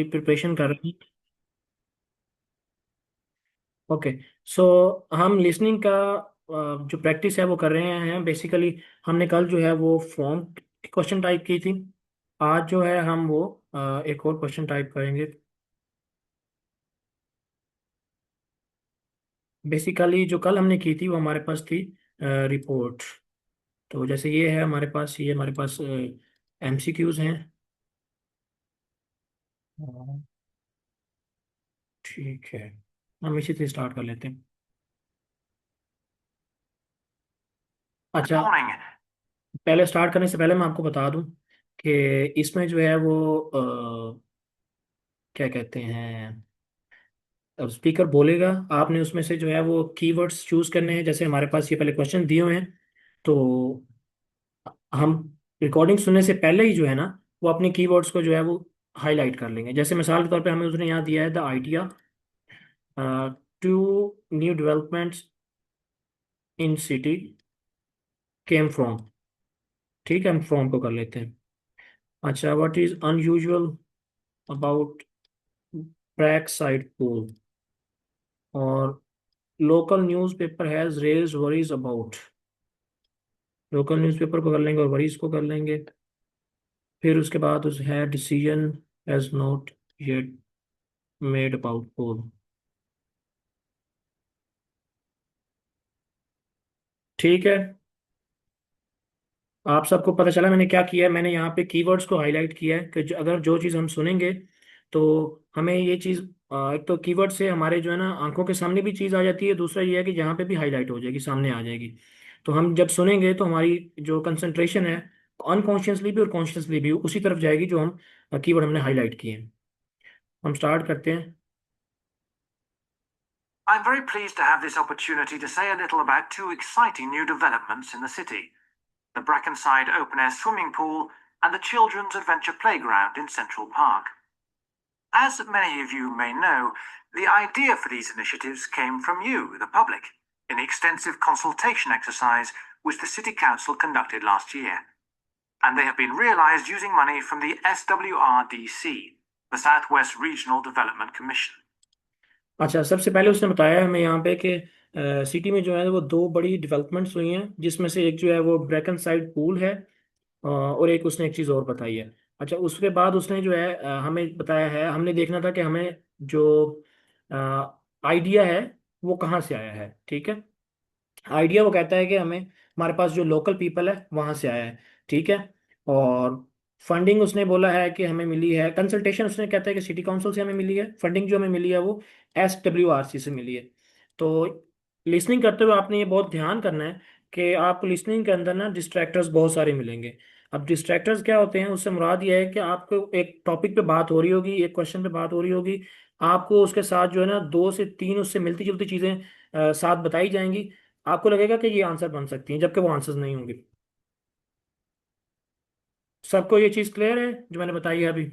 Preparation कर रहे हैं। ओके। सो हम लिसनिंग का जो प्रैक्टिस है वो कर रहे हैं बेसिकली। हमने कल जो है वो फॉर्म क्वेश्चन टाइप की थी। आज जो है हम वो एक और क्वेश्चन टाइप करेंगे। बेसिकली जो कल हमने की थी वो हमारे पास थी रिपोर्ट। तो जैसे ये है हमारे पास, ये हमारे पास एमसीक्यूज हैं। हाँ, ठीक है। हम इसी से स्टार्ट कर लेते हैं। अच्छा, पहले स्टार्ट करने से पहले मैं आपको बता दूं कि इसमें जो है वो क्या कहते हैं, अब स्पीकर बोलेगा, आपने उसमें से जो है वो कीवर्ड्स चूज करने हैं। जैसे हमारे पास ये पहले क्वेश्चन दिए हुए हैं, तो हम रिकॉर्डिंग सुनने से पहले ही जो है ना वो अपने कीवर्ड्स को जो है वो हाईलाइट कर लेंगे। जैसे मिसाल के तौर पे हमें उसने यहाँ दिया है the idea to new developments in city came from. ठीक है, हम फ्रॉम को कर लेते हैं। अच्छा, what is unusual about Brackside pole, और local newspaper has raise worries about. Local newspaper को कर लेंगे और वरीज को कर लेंगे। फिर उसके बाद उस है decision has not yet made about pole. ठीक है, आप सबको पता चला मैंने क्या किया है। मैंने यहाँ पे कीवर्ड्स को हाईलाइट किया है कि अगर जो चीज़ हम सुनेंगे तो हमें ये चीज़ एक तो कीवर्ड से हमारे जो है ना आंखों के सामने भी चीज़ आ जाती है। दूसरा ये है कि जहाँ पे भी हाईलाइट हो जाएगी सामने आ जाएगी। तो हम जब सुनेंगे तो हमारी जो कंसंट्रेशन है अनकॉन्शियसली भी और कॉन्शियसली भी उसी तरफ जाएगी जो हम कीवर्ड हमने हाईलाइट किए हैं। हम स्टार्ट करते हैं। I'm very pleased to have this opportunity to say a little about two exciting new developments in the city: the Brackenside open-air swimming pool and the Children's Adventure Playground in Central Park. As many of you may know, the idea for these initiatives came from you, the public, in the extensive consultation exercise which the City Council conducted last year. And they have been realised using money from the SWRDC, the Southwest Regional Development Commission. अच्छा, सबसे पहले उसने बताया हमें यहाँ पे कि city में जो है वो दो बड़ी डेवलपमेंट्स हुई हैं, जिसमें से एक जो है वो ब्रैकन साइड पूल है, और एक उसने एक चीज़ और बताई है। अच्छा, उसके बाद उसने जो है हमें बताया है, हमने देखना था कि हमें जो आइडिया है वो कहाँ से आया है। ठीक है, आइडिया वो कहता है कि हमें हमारे पास जो लोकल पीपल है वहाँ से आया है। ठीक है, और फंडिंग उसने बोला है कि हमें मिली है, कंसल्टेशन उसने कहता है कि सिटी काउंसिल से हमें मिली है। फंडिंग जो हमें मिली है वो SWRC से मिली है। तो लिसनिंग करते हुए आपने ये बहुत ध्यान करना है कि आपको लिसनिंग के अंदर ना डिस्ट्रैक्टर्स बहुत सारे मिलेंगे। अब डिस्ट्रैक्टर्स क्या होते हैं, उससे मुराद ये है कि आपको एक टॉपिक पे बात हो रही होगी, एक क्वेश्चन पे बात हो रही होगी, आपको उसके साथ जो है ना दो से तीन उससे मिलती जुलती चीज़ें साथ बताई जाएंगी। आपको लगेगा कि ये आंसर बन सकती हैं, जबकि वो आंसर्स नहीं होंगे। सबको ये चीज़ क्लियर है जो मैंने बताई है अभी?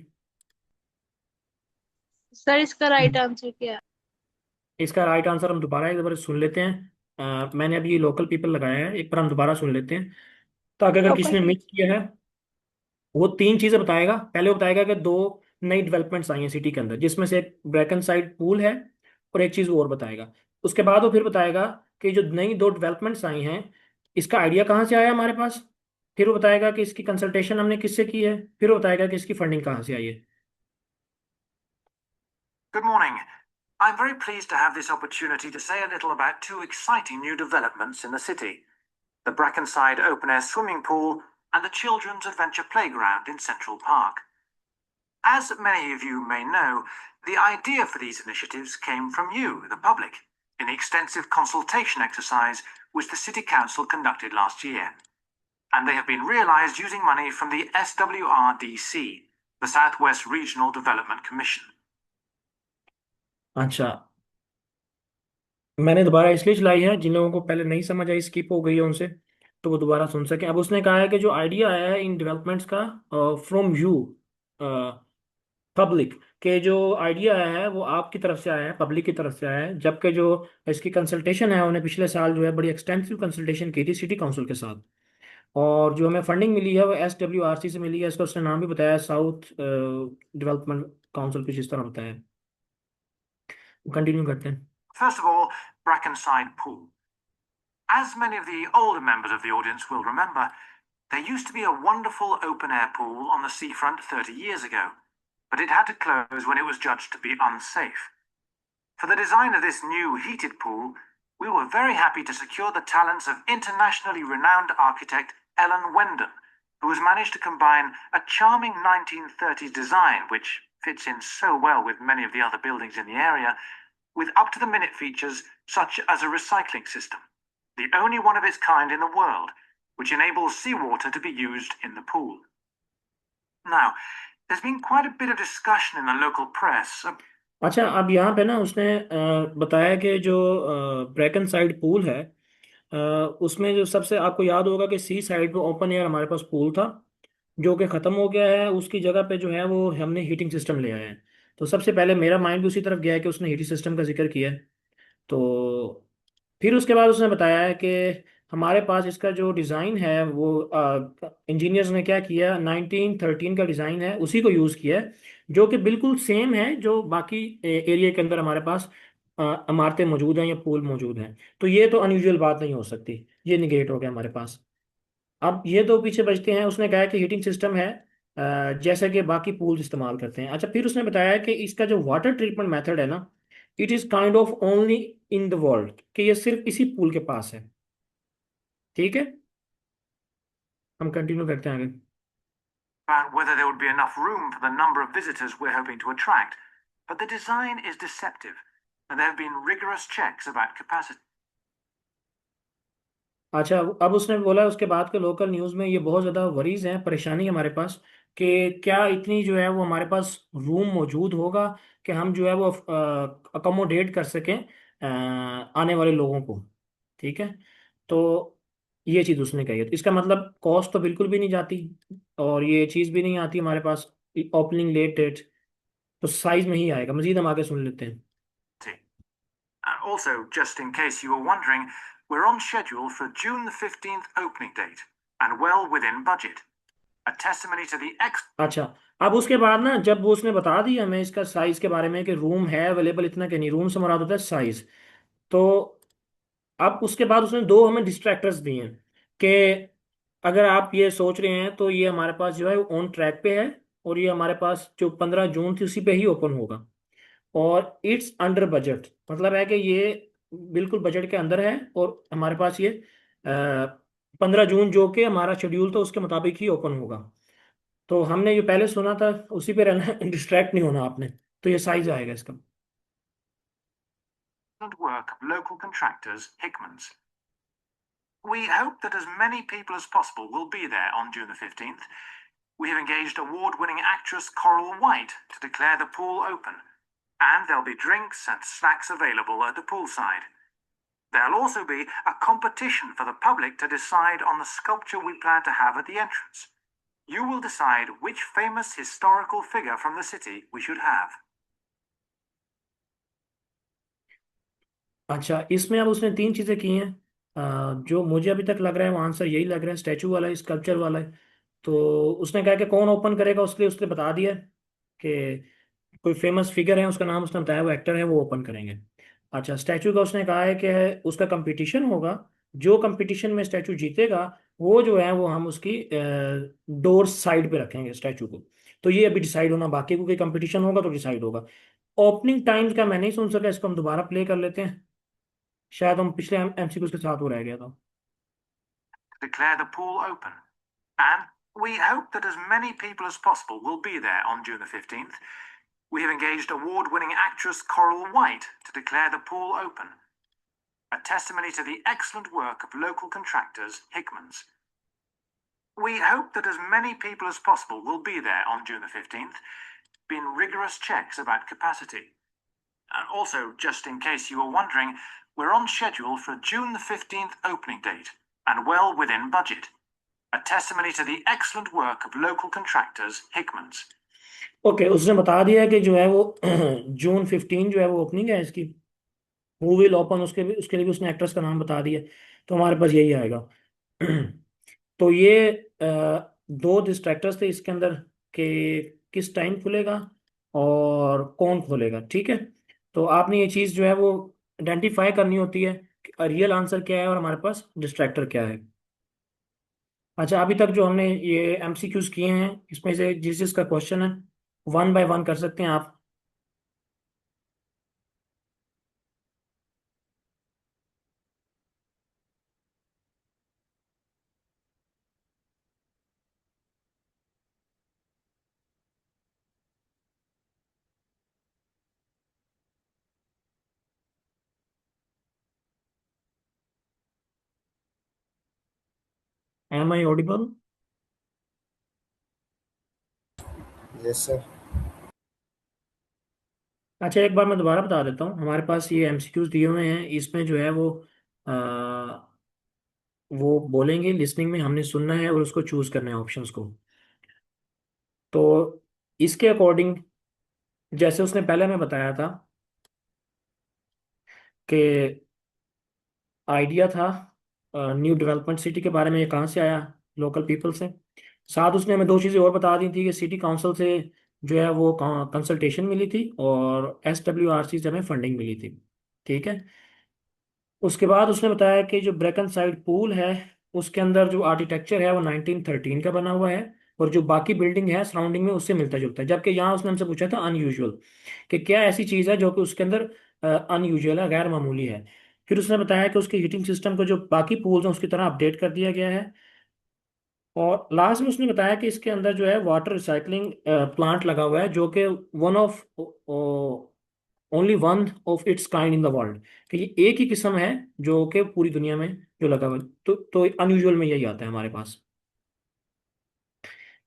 सर इसका राइट आंसर क्या है? इसका राइट आंसर हम दोबारा एक बार सुन लेते हैं। मैंने अभी ये लोकल पीपल लगाया है, एक बार हम दोबारा सुन लेते हैं ताकि अगर किसी लोकल ने पी मिस किया है वो तीन चीज़ें बताएगा। पहले वो बताएगा कि दो नई डेवलपमेंट्स आई हैं सिटी के अंदर, जिसमें से एक ब्रैकन साइड पूल है, और एक चीज़ और बताएगा। उसके बाद वो फिर बताएगा कि जो नई दो डेवलपमेंट्स आई हैं इसका आइडिया कहाँ से आया हमारे पास। फिर वो बताएगा कि इसकी कंसल्टेशन हमने किससे की है। फिर वो बताएगा कि इसकी फंडिंग कहाँ से आई है। Good morning. I'm very pleased to have this opportunity to say a little about two exciting new developments in the city: the Brackenside open-air swimming pool and the Children's Adventure Playground in Central Park. As many of you may know, the idea for these initiatives came from you, the public, in the extensive consultation exercise which the City Council conducted last year. And they have been realised using money from the SWRDC, the Southwest Regional Development Commission. अच्छा, मैंने दोबारा इसलिए चलाई है, जिन लोगों को पहले नहीं समझ आई, स्किप हो गई है उनसे, तो वो दोबारा सुन सकें। अब उसने कहा है कि जो आइडिया आया है इन डेवलपमेंट्स का फ्रॉम यू पब्लिक, के जो आइडिया आया है वो आपकी तरफ से आया है, पब्लिक की तरफ से आया है, जबकि जो इसकी कंसल्टेशन है उन्हें पिछले साल जो है बड़ी एक्सटेंसिव कंसल्टेशन की थी सिटी काउंसिल के साथ। और जो हमें फंडिंग मिली है वो SWRC से मिली है। इसका उसने नाम भी बताया, साउथ डेवलपमेंट काउंसिल कुछ इस तरह बताया। कंटिन्यू करते हैं। First of all, Brackenside Pool. As many of the older members of the audience will remember, there used to be a wonderful open-air pool on the seafront 30 years ago, but it had to close when it was judged to be unsafe. For the design of this new heated pool, we were very happy to secure the talents of internationally renowned architect Ellen Wendon, who has managed to combine a charming 1930s design, which fits in so well with many of the other buildings in the area, with up-to-the-minute features such as a recycling system, the only one of its kind in the world, which enables seawater to be used in the pool. Now, there's been quite a bit of discussion in the local press. अच्छा, अब यहाँ पे ना उसने बताया कि जो Bracon side pool है, उसमें जो सबसे आपको याद होगा कि सी साइड पे ओपन एयर हमारे पास पूल था, जो कि ख़त्म हो गया है। उसकी जगह पे जो है वो हमने हीटिंग सिस्टम ले आए हैं। तो सबसे पहले मेरा माइंड भी उसी तरफ गया है कि उसने हीटिंग सिस्टम का जिक्र किया है। तो फिर उसके बाद उसने बताया है कि हमारे पास इसका जो डिज़ाइन है वो इंजीनियर्स ने क्या किया, 1913 का डिज़ाइन है, उसी को यूज़ किया है, जो कि बिल्कुल सेम है जो बाकी एरिया के अंदर हमारे पास इमारतें मौजूद हैं या पूल मौजूद हैं। तो ये तो अनयूजुअल बात नहीं हो सकती, ये निगेट हो गया हमारे पास। अब ये दो पीछे बचते हैं। उसने कहा कि हीटिंग सिस्टम है जैसा कि बाकी पूल इस्तेमाल करते हैं। अच्छा, फिर उसने बताया कि इसका जो वाटर ट्रीटमेंट मेथड है ना, it is kind of only in the world, कि ये सिर्फ इसी पूल के पास है। ठीक है, हम कंटिन्यू करते हैं आगे। About whether there would be enough room for the number of visitors we're hoping to attract, but the design is deceptive, and there have been rigorous checks about capacity. अच्छा, अब उसने बोला उसके बाद के लोकल न्यूज़ में ये बहुत ज़्यादा वरीज हैं, परेशानी है हमारे पास, कि क्या इतनी जो है वो हमारे पास रूम मौजूद होगा कि हम जो है वो अकोमोडेट कर सकें आने वाले लोगों को। ठीक है, तो ये चीज़ उसने कही है। तो इसका मतलब कॉस्ट तो बिल्कुल भी नहीं जाती, और ये चीज़ भी नहीं आती हमारे पास ओपनिंग लेट डेट, तो साइज में ही आएगा। मजीद हम आगे सुन लेते हैं। Also, just in case you were wondering, we're on schedule for June the 15th opening date, and well within budget. A testimony to the अच्छा, अब उसके बाद ना जब वो उसने बता दिया हमें इसका साइज के बारे में कि रूम है अवेलेबल, इतना कि नहीं, रूम से मुराद होता है साइज। तो अब उसके बाद उसने दो हमें डिस्ट्रैक्टर्स दिए हैं कि अगर आप ये सोच रहे हैं तो ये हमारे पास जो है ऑन ट्रैक पे है, और ये हमारे पास जो 15 जून थी उसी पे ही ओपन होगा, और इट्स अंडर बजट, मतलब है कि ये बिल्कुल बजट के अंदर है, और हमारे पास ये 15 जून जो कि हमारा शेड्यूल था उसके मुताबिक ही ओपन होगा। तो हमने ये पहले सुना था, उसी पे रहना है, डिस्ट्रैक्ट नहीं होना आपने। तो ये साइज आएगा इसका। excellent work of local contractors, Hickman's. We hope that as many people as possible will be there on June the 15th. We have engaged award-winning actress Coral White to declare the pool open, and there'll be drinks and snacks available at the poolside. There'll also be a competition for the public to decide on the sculpture we plan to have at the entrance. You will decide which famous historical figure from the city we should have. अच्छा, इसमें अब उसने तीन चीज़ें की हैं। जो मुझे अभी तक लग रहा है वो आंसर यही लग रहा है, स्टैचू वाला है, स्कल्पचर वाला है। तो उसने कहा कि कौन ओपन करेगा, उसके लिए उसने बता दिया कि कोई फेमस फिगर है, उसका नाम उसने बताया, वो एक्टर है, वो ओपन करेंगे। अच्छा, स्टैचू का उसने कहा है कि उसका कंपटीशन होगा, जो कंपटीशन में स्टैचू जीतेगा वो जो है वो हम उसकी डोर साइड पे रखेंगे स्टैचू को। तो ये अभी डिसाइड होना बाकी है, क्योंकि कंपटीशन होगा तो डिसाइड होगा। ओपनिंग टाइम्स का मैं नहीं सुन सका, इसको हम दोबारा प्ले कर लेते हैं, शायद हम पिछले एमसीक्यू के साथ वो रह गया था। Declare the pool open. And we hope that as many people as possible will be there on June the 15th. We have engaged award-winning actress Coral White to declare the pool open. A testimony to the excellent work of local contractors, Hickman's. We hope that as many people as possible will be there on June the 15th. Been rigorous checks about capacity. And also, just in case you were wondering, we're on schedule for June the 15th opening date, and well within budget. A testimony to the excellent work of local contractors, Hickman's. Okay, उसने बता दिया कि जो है वो जून 15 जो है वो ओपनिंग है इसकी, हु विल ओपन, उसके लिए भी उसने एक्ट्रेस का नाम बता दिया। तो हमारे पास यही आएगा। तो ये दो डिस्ट्रैक्टर्स थे इसके अंदर, कि किस टाइम खुलेगा, और कौन खोलेगा। ठीक है, तो आपने ये चीज़ जो है वो आइडेंटिफाई करनी होती है कि रियल आंसर क्या है और हमारे पास डिस्ट्रैक्टर क्या है। अच्छा, अभी तक जो हमने ये एमसीक्यूज किए हैं इसमें से जिस जिसका क्वेश्चन है वन बाय वन कर सकते हैं आप। Am I audible? Yes sir. अच्छा, एक बार मैं दोबारा बता देता हूँ। हमारे पास ये एमसीक्यूज दिए हुए हैं, इसमें जो है वो बोलेंगे लिसनिंग में, हमने सुनना है और उसको चूज करना है ऑप्शंस को। तो इसके अकॉर्डिंग जैसे उसने पहले में बताया था कि आइडिया था न्यू डेवलपमेंट सिटी के बारे में, ये कहाँ से आया? लोकल पीपल से। साथ उसने हमें दो चीज़ें और बता दी थी कि सिटी काउंसिल से जो है वो कंसल्टेशन मिली थी और SWRC से हमें फंडिंग मिली थी। ठीक है, उसके बाद उसने बताया कि जो ब्रेकन साइड पूल है उसके अंदर जो आर्किटेक्चर है वो 1913 का बना हुआ है और जो बाकी बिल्डिंग है सराउंडिंग में उससे मिलता जुलता है। जबकि यहाँ उसने हमसे पूछा था अनयूजुअल, कि क्या ऐसी चीज़ है जो कि उसके अंदर अनयूजुअल है, गैर मामूली है। फिर उसने बताया कि उसके हीटिंग सिस्टम को जो बाकी पूल्स हैं उसकी तरह अपडेट कर दिया गया है। और लास्ट में उसने बताया कि इसके अंदर जो है वाटर रिसाइकलिंग प्लांट लगा हुआ है जो कि one of only one of its kind in the world, कि ये एक ही किस्म है जो कि पूरी दुनिया में जो लगा हुआ है। तो अनयूजुअल में यही आता है हमारे पास।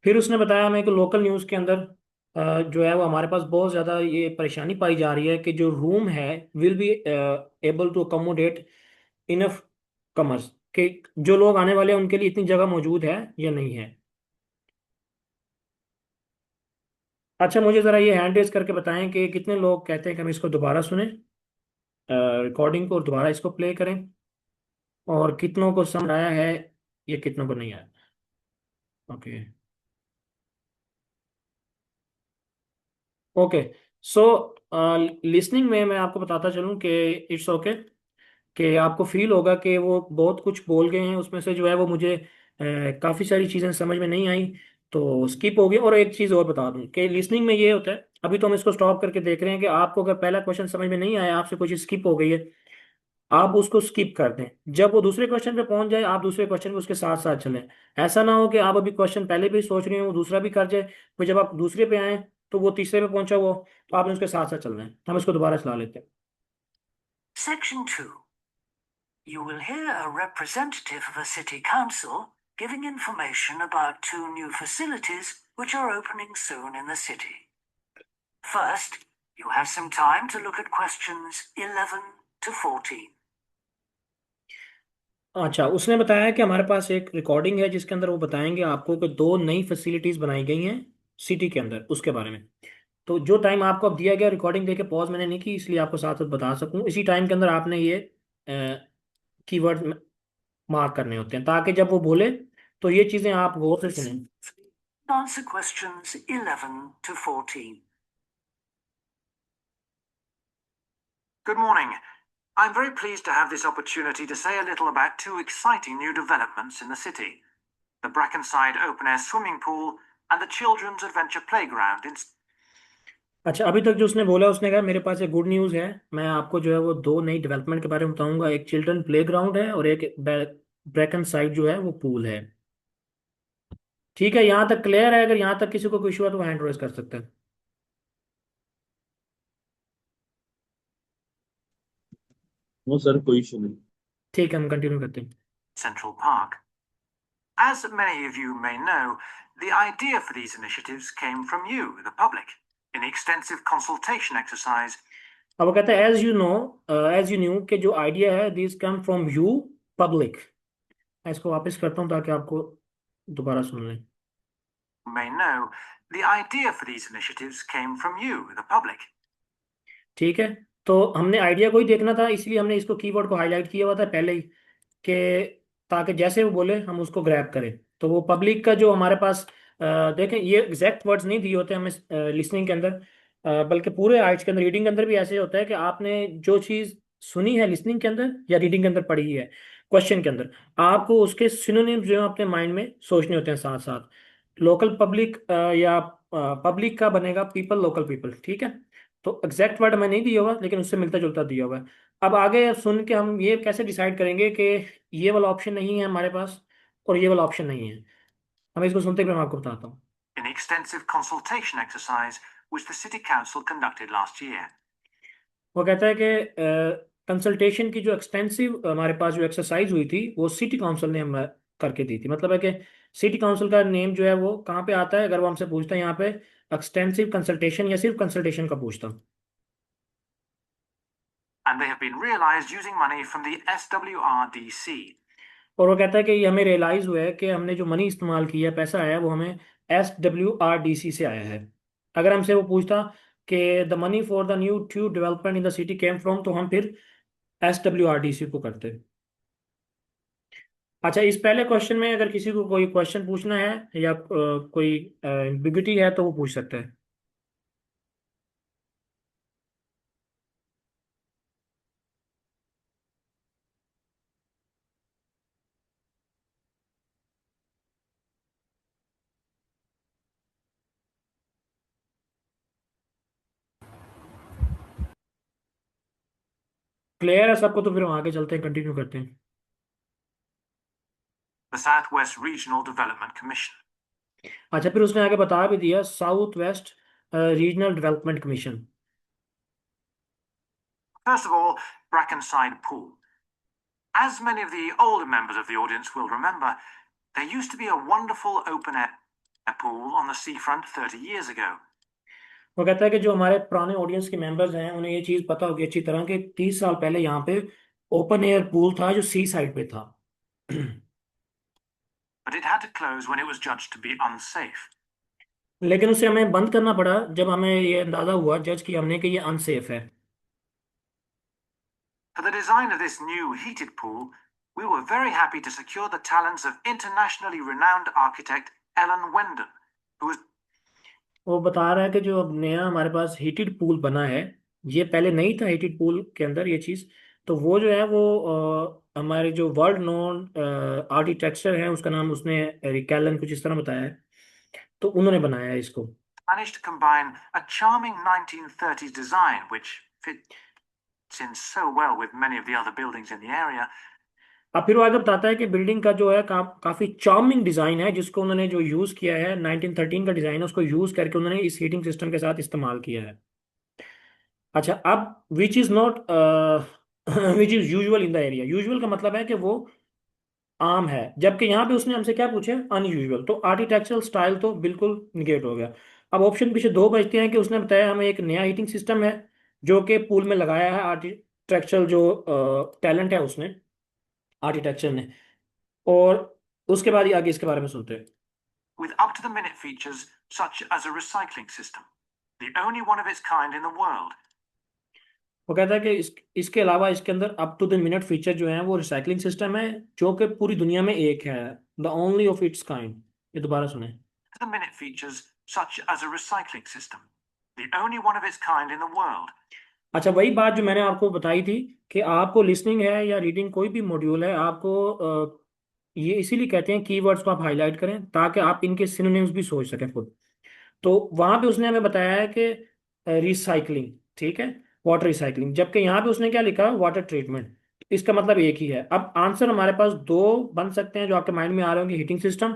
फिर उसने बताया हमें कि लोकल न्यूज़ के अंदर जो है वो हमारे पास बहुत ज़्यादा ये परेशानी पाई जा रही है कि जो रूम है will be able to accommodate enough comers, कि जो लोग आने वाले हैं उनके लिए इतनी जगह मौजूद है या नहीं है। अच्छा, मुझे ज़रा ये हैंड रेज करके बताएं कि कितने लोग कहते हैं कि हम इसको दोबारा सुने, रिकॉर्डिंग को, और दोबारा इसको प्ले करें, और कितनों को समझ आया है या कितनों को नहीं आया। Okay, okay. सो लिसनिंग में मैं आपको बताता चलूं कि इट्स ओके, कि आपको फील होगा कि वो बहुत कुछ बोल गए हैं, उसमें से जो है वो मुझे काफ़ी सारी चीज़ें समझ में नहीं आई तो स्किप हो गई। और एक चीज़ और बता दूं कि लिसनिंग में ये होता है, अभी तो हम इसको स्टॉप करके देख रहे हैं कि आपको अगर पहला क्वेश्चन समझ में नहीं आया, आपसे कुछ स्किप हो गई है, आप उसको स्किप कर दें। जब वो दूसरे क्वेश्चन पे पहुंच जाए आप दूसरे क्वेश्चन पे उसके साथ साथ चलें। ऐसा ना हो कि आप अभी क्वेश्चन पहले भी सोच रहे हो वो दूसरा भी कर जाए, फिर जब आप दूसरे पे आए तो वो तीसरे पे पहुंचा वो, तो आपने उसके साथ साथ चलना है। हम इसको दोबारा चला लेते हैं। Section 2. You will hear a representative of a city council giving information about two new facilities which are opening soon in the city. First, you have some time to look at questions 11 to 14. अच्छा, उसने बताया कि हमारे पास एक recording है जिसके अंदर वो बताएंगे आपको कि दो नई फैसिलिटीज बनाई गई हैं सिटी के अंदर, उसके बारे में। तो जो टाइम आपको अब दिया गया, रिकॉर्डिंग देके पॉज मैंने नहीं की इसलिए आपको साथ साथ बता सकूं, इसी टाइम के अंदर आपने ये कीवर्ड मार्क करने होते हैं ताकि जब वो बोले तो ये चीज़ें आप गौर से सुनें। Answer questions 11 to 14. Good morning. I'm very pleased to have this opportunity to say a little about two exciting new developments in the city: the Brackenside open-air swimming pool and the Children's Adventure Playground in... अच्छा, अभी तक जो उसने बोला उसने कहा मेरे पास एक गुड न्यूज़ है, मैं आपको जो है वो दो नई डेवलपमेंट के बारे में बताऊंगा। एक चिल्ड्रन प्ले ग्राउंड है और एक ब्रैकन साइड जो है वो पूल है। ठीक है, यहाँ तक क्लियर है? अगर यहाँ तक किसी को कोई इशू है तो हैंड रेज कर सकते हैं। नो सर, कोई इशू नहीं। ठीक है, हम कंटिन्यू करते हैं। Central Park. As many of you may know, the idea for these initiatives came from you, the public, in the extensive consultation exercise. अब वो कहता है as you know, as you knew, कि जो आइडिया है this come from you public. मैं इसको वापस करता हूँ ताकि आपको दोबारा सुन लें। May know, the idea for these initiatives came from you, the public. ठीक है, तो हमने आइडिया को ही देखना था इसलिए हमने इसको कीवर्ड को हाईलाइट किया हुआ था पहले ही, कि ताकि जैसे वो बोले हम उसको ग्रैब करें। तो वो पब्लिक का जो हमारे पास देखें, ये एग्जैक्ट वर्ड्स नहीं दिए होते हमें लिसनिंग के अंदर, बल्कि पूरे आर्ट्स के अंदर, रीडिंग के अंदर भी ऐसे होता है कि आपने जो चीज़ सुनी है लिसनिंग के अंदर या रीडिंग के अंदर पढ़ी है क्वेश्चन के अंदर, आपको उसके सिनोनिम्स जो है अपने माइंड में सोचने होते हैं साथ साथ। लोकल पब्लिक या पब्लिक का बनेगा पीपल, लोकल पीपल, ठीक है। तो एग्जैक्ट वर्ड मैं नहीं दिया हुआ, लेकिन उससे मिलता जुलता दिया हुआ है। अब आगे सुन के हम ये कैसे डिसाइड करेंगे कि ये वाला ऑप्शन नहीं है हमारे पास और ये वाला ऑप्शन नहीं है। हम इसको सुनते ही मैं आपको बताता हूँ। In the extensive consultation exercise which the City Council conducted last year. वो कहता है कि कंसल्टेशन की जो एक्सटेंसिव हमारे पास जो एक्सरसाइज हुई थी वो सिटी काउंसिल ने हम करके दी थी। मतलब है कि सिटी काउंसिल का नेम जो है वो कहाँ पे आता है, अगर वो हमसे पूछता है यहाँ पे एक्सटेंसिव कंसल्टेशन या सिर्फ कंसल्टेशन का पूछता। And they have been realized using money from the SWRDC. और वो कहता है कि ये हमें रियलाइज हुआ है कि हमने जो मनी इस्तेमाल किया है, पैसा आया है, वो हमें SWRDC से आया है। अगर हमसे वो पूछता कि the money for the new tube development in the city came from, तो हम फिर SWRDC को करते। अच्छा, इस पहले क्वेश्चन में अगर किसी को कोई क्वेश्चन पूछना है या कोई एम्बिग्युइटी है तो वो पूछ सकता है। क्लियर है सबको? तो फिर हम आगे चलते हैं, कंटिन्यू करते हैं। The Southwest Regional Development Commission. अच्छा, फिर उसने आगे बता भी दिया south west regional development commission. First of all, Brackenside Pool. As many of the older members of the audience will remember, there used to be a wonderful open-air pool on the seafront 30 years ago. वो कहता है कि जो हमारे पुराने audience के members हैं उन्हें ये चीज़ पता होगी अच्छी तरह कि 30 साल पहले यहाँ पे ओपन एयर पूल था जो सी साइड पे था। But it had to close when it was judged to be unsafe. लेकिन उसे हमें बंद करना पड़ा जब हमें ये अंदाजा हुआ, जज किया हमने, कि ये अनसेफ है। For the design of this new heated pool, we were very happy to secure the talents of internationally renowned architect Ellen Wendon, who was वो बता रहा है कि जो अब नया हमारे पास हीटेड पूल बना है, ये पहले नहीं था हीटेड पूल के अंदर ये चीज़। तो वो जो है वो हमारे जो वर्ल्ड नोन आर्किटेक्चर है, उसका नाम उसने रिकैलन कुछ इस तरह बताया है, तो उन्होंने बनाया है इसको। managed to combine a charming 1930s design which fits in so well with many of the other buildings in the area. अब फिर वो आगे बताता है कि बिल्डिंग का जो है काफ़ी चार्मिंग डिज़ाइन है, जिसको उन्होंने जो यूज़ किया है 1913 का डिज़ाइन है, उसको यूज़ करके उन्होंने इस हीटिंग सिस्टम के साथ इस्तेमाल किया है। अच्छा, अब which is not which is usual in the area. Usual का मतलब है कि वो आम है, जबकि यहाँ पे उसने हमसे क्या पूछे, अनयूजुअल। तो आर्किटेक्चरल स्टाइल तो बिल्कुल निगेट हो गया। अब ऑप्शन पीछे दो बचते हैं कि उसने बताया हमें एक नया हीटिंग सिस्टम है जो कि पूल में लगाया है, आर्किटेक्चरल जो टैलेंट है उसने, आर्किटेक्चर ने। और उसके बाद ही आगे इसके बारे में सुनते हैं। With up-to-the-minute features such as a recycling system, the only one of its kind in the world. वो कहता है कि इसके अलावा इसके अंदर up to the minute feature जो है वो रिसाइकलिंग सिस्टम है, जो कि पूरी दुनिया में एक है, the only of its kind. ये दोबारा सुने। To-the-minute features such as a recycling system, the only one of its kind in the world. अच्छा, वही बात जो मैंने आपको बताई थी कि आपको लिसनिंग है या रीडिंग कोई भी मॉड्यूल है, आपको ये इसीलिए कहते हैं कीवर्ड्स को आप हाईलाइट करें ताकि आप इनके सिनोनिम्स भी सोच सकें खुद। तो वहां पे उसने हमें बताया है कि रिसाइकलिंग, ठीक है, वाटर रिसाइकलिंग, जबकि यहाँ पे उसने क्या लिखा, वाटर ट्रीटमेंट। इसका मतलब एक ही है। अब आंसर हमारे पास दो बन सकते हैं जो आपके माइंड में आ रहे होंगे, हीटिंग सिस्टम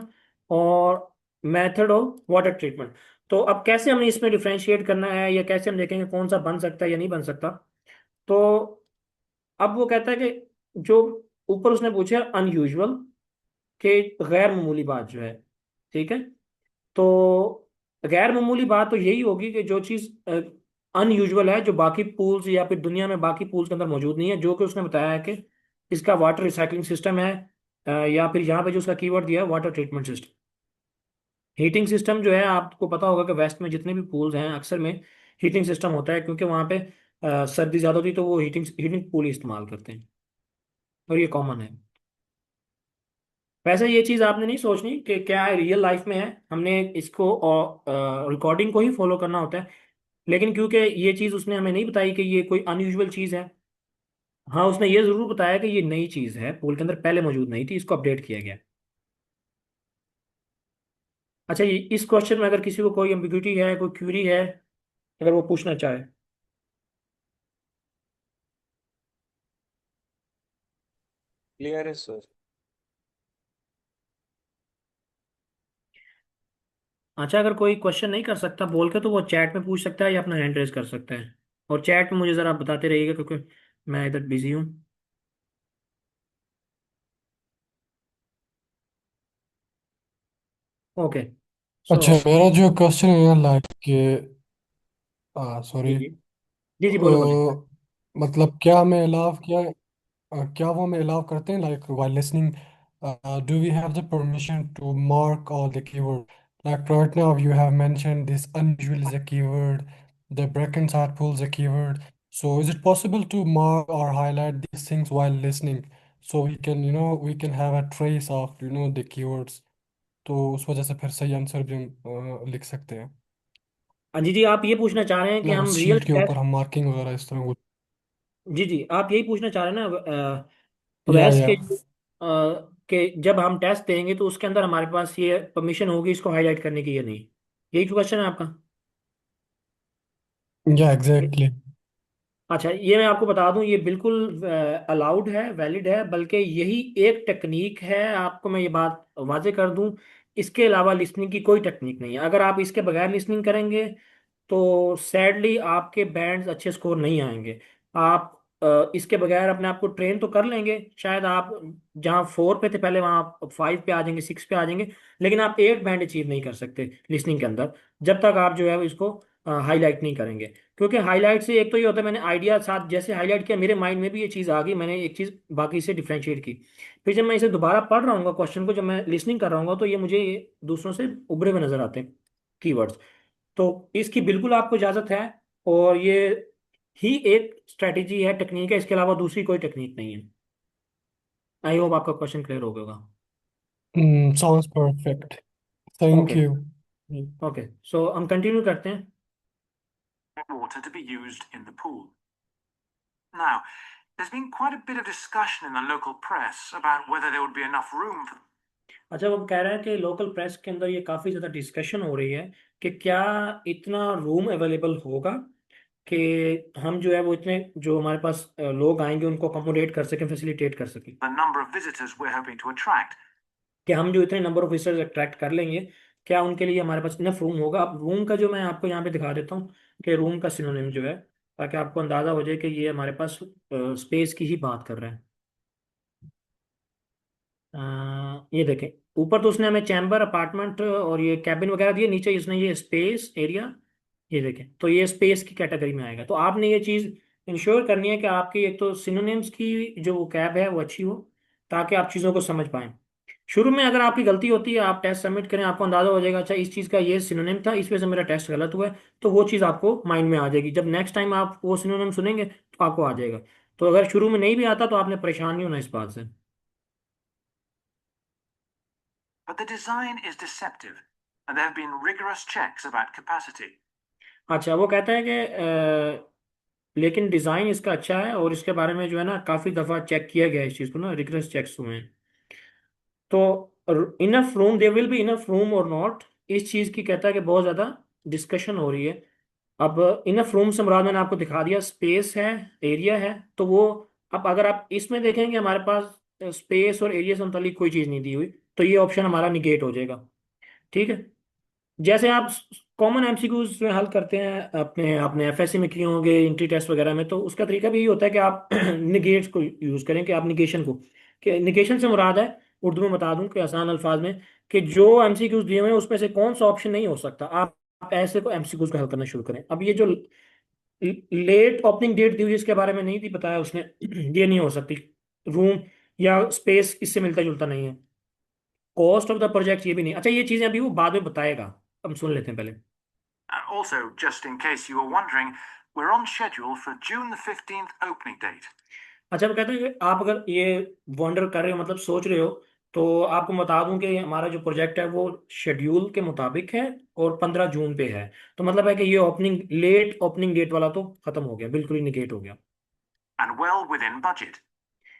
और मेथड ऑफ वाटर ट्रीटमेंट। तो अब कैसे हमें इसमें डिफ्रेंशिएट करना है या कैसे हम देखेंगे कौन सा बन सकता है या नहीं बन सकता। तो अब वो कहता है कि जो ऊपर उसने पूछा अनयूजुअल, के गैर मामूली बात जो है, ठीक है। तो गैर मामूली बात तो यही होगी कि जो चीज़ अनयूजुअल है, जो बाकी पूल्स या फिर दुनिया में बाकी पूल्स के अंदर मौजूद नहीं है, जो कि उसने बताया है कि इसका वाटर रिसाइकलिंग सिस्टम है, या फिर यहाँ पे जो उसका कीवर्ड दिया है water treatment system. Heating system जो है आपको पता होगा कि वेस्ट में जितने भी पूल्स हैं अक्सर में हीटिंग सिस्टम होता है, क्योंकि वहाँ पे सर्दी ज़्यादा होती है तो वो हीटिंग हीटिंग पूल ही इस्तेमाल करते हैं, और ये कॉमन है। वैसे ये चीज़ आपने नहीं सोचनी कि क्या रियल लाइफ में है, हमने इसको रिकॉर्डिंग को ही फॉलो करना होता है। लेकिन क्योंकि ये चीज़ उसने हमें नहीं बताई कि ये कोई अनयूजुअल चीज़ है। हाँ, उसने ये ज़रूर बताया कि ये नई चीज़ है, पूल के अंदर पहले मौजूद नहीं थी, इसको अपडेट किया गया। अच्छा, ये इस क्वेश्चन में अगर किसी को कोई एम्बिग्यूटी है, कोई क्यूरी है, अगर वो पूछना चाहे। क्लियर है सर। अच्छा, अगर कोई क्वेश्चन नहीं कर सकता बोल के तो वो चैट में पूछ सकता है या अपना हैंड रेज कर सकता है। और चैट में मुझे ज़रा बताते रहिएगा क्योंकि मैं इधर बिजी हूँ। ओके। सो अच्छा, मेरा जो क्वेश्चन है लाइक कि जी सॉरी, जी। जी जी, बोलो बोलो। मतलब क्या हमें अलाव किया, क्या वो हमें अलाउ करते हैं like while listening, do we have the permission to mark all the keyword, like right now you have mentioned this unusual is a keyword, the brackets are pull is a keyword, so is it possible to mark or highlight these things while listening so we can we can have a trace of the keywords, तो उस वजह से फिर सही answer भी हम लिख सकते हैं। जी जी, आप ये पूछना चाह रहे हैं कि मतलब हम उस रियल शीट के ऊपर टेस्ट। हम मार्किंग वगैरह इस तरह कुछ। जी जी, आप यही पूछना चाह रहे हैं ना, वैस या के के जब हम टेस्ट देंगे तो उसके अंदर हमारे पास ये परमिशन होगी इसको हाईलाइट करने की या नहीं, यही क्वेश्चन है आपका। या एग्जैक्टली। अच्छा, ये मैं आपको बता दूं, ये बिल्कुल अलाउड है, वैलिड है, बल्कि यही एक टेक्निक है, आपको मैं ये बात वाजे कर दूं। इसके अलावा लिसनिंग की कोई टेक्निक नहीं है। अगर आप इसके बगैर लिसनिंग करेंगे तो सैडली आपके बैंड्स अच्छे स्कोर नहीं आएंगे। आप इसके बगैर अपने आप को ट्रेन तो कर लेंगे, शायद आप जहाँ 4 पे थे पहले वहाँ आप 5 पे आ जाएंगे, 6 पे आ जाएंगे, लेकिन आप 8 बैंड अचीव नहीं कर सकते लिसनिंग के अंदर जब तक आप जो है इसको हाईलाइट नहीं करेंगे। क्योंकि हाईलाइट से एक तो ये होता है, मैंने आइडिया साथ जैसे हाईलाइट किया मेरे माइंड में भी ये चीज़ आ गई, मैंने एक चीज़ बाकी से डिफ्रेंशिएट की। फिर जब मैं इसे दोबारा पढ़ रहा हूँ क्वेश्चन को, जब मैं लिसनिंग कर रहा हूँ तो ये मुझे दूसरों से उभरे हुए नजर आते हैं कीवर्ड्स। तो इसकी बिल्कुल आपको इजाजत है, और ये ही एक स्ट्रेटेजी है, टेक्निक है, इसके अलावा दूसरी कोई टेक्निक नहीं है। आई होप आपका क्वेश्चन क्लियर हो गया होगा। Sounds perfect, thank okay. You. Okay, so हम कंटिन्यू करते हैं। Water to be used in the pool. Now, there's been quite a bit of discussion in the local press about whether there would be enough room for. अच्छा, वो कह रहा है कि local press के अंदर ये काफ़ी ज़्यादा डिस्कशन हो रही है कि क्या इतना रूम अवेलेबल होगा कि हम जो है वो इतने जो हमारे पास लोग आएंगे उनको अकोमोडेट कर सकें, फैसिलिटेट कर सकें। The number of visitors we're hoping to attract. कि हम जो इतने नंबर ऑफ विजिटर्स अट्रैक्ट कर लेंगे, क्या उनके लिए हमारे पास इनफ रूम होगा। अब रूम का जो मैं आपको यहाँ पे दिखा देता हूँ कि रूम का सिनोनिम जो है, ताकि आपको अंदाज़ा हो जाए कि ये हमारे पास स्पेस की ही बात कर रहे हैं। ये देखें, ऊपर तो उसने हमें चैम्बर, अपार्टमेंट और ये कैबिन वगैरह दिए, नीचे इसने ये स्पेस एरिया, ये देखें, तो ये स्पेस की कैटेगरी में आएगा। तो आपने ये चीज़ इंश्योर करनी है कि आपकी एक तो सिनोनिम्स की जो कैब है वो अच्छी हो, ताकि आप चीज़ों को समझ पाएं। शुरू में अगर आपकी गलती होती है, आप टेस्ट सबमिट करें, आपको अंदाजा हो जाएगा अच्छा इस चीज़ का ये सिनोनिम था, इस वजह से मेरा टेस्ट गलत हुआ है, तो वो चीज़ आपको माइंड में आ जाएगी। जब नेक्स्ट टाइम आप वो सिनोनिम सुनेंगे तो आपको आ जाएगा। तो अगर शुरू में नहीं भी आता तो आपने परेशान नहीं होना इस बात से। But the design is deceptive, and there have been rigorous checks about capacity. अच्छा, वो कहता है कि लेकिन डिज़ाइन इसका अच्छा है और इसके बारे में जो है ना काफ़ी दफ़ा चेक किया गया है, इस चीज़ को ना रिगरस चेक्स हुए हैं। तो enough room, there will be enough room और नॉट, इस चीज़ की कहता है कि बहुत ज़्यादा डिस्कशन हो रही है। अब इनफ रूम से मुराद मैंने आपको दिखा दिया, स्पेस है, एरिया है, तो वो अब अगर आप इसमें देखेंगे हमारे पास स्पेस और एरिया से मुतालिक कोई चीज़ नहीं दी हुई, तो ये ऑप्शन हमारा निगेट हो जाएगा। ठीक है। जैसे आप कॉमन एमसीक्यूज में हल करते हैं, अपने आपने एफएससी में किए होंगे, इंट्री टेस्ट वगैरह में, तो उसका तरीका भी यही होता है कि आप निगेट्स को यूज करें, कि आप निगेशन को, कि निगेशन से मुराद है, उर्दू में बता दूं कि आसान अल्फाज में, कि जो एमसीक्यूज दिए हुए हैं उसमें से कौन सा ऑप्शन नहीं हो सकता, आप ऐसे को एमसीक्यूज को हल करना शुरू करें। अब ये जो लेट ओपनिंग डेट दी हुई है, इसके बारे में नहीं थी बताया उसने, ये नहीं हो सकती। रूम या स्पेस इससे मिलता जुलता नहीं है। कॉस्ट ऑफ द प्रोजेक्ट ये भी नहीं। अच्छा, ये चीजें अभी वो बाद में बताएगा, हम सुन लेते हैं पहले। Also, just in case you were wondering, we're on schedule for June the 15th opening date. अच्छा, वो कहते हैं कि आप अगर ये वंडर कर रहे हो, मतलब सोच रहे हो तो आपको बता दूं कि हमारा जो प्रोजेक्ट है वो शेड्यूल के मुताबिक है और 15 जून पे है। तो मतलब है कि ये लेट ओपनिंग डेट वाला तो खत्म हो गया, बिल्कुल ही निगेट हो गया। and well within budget.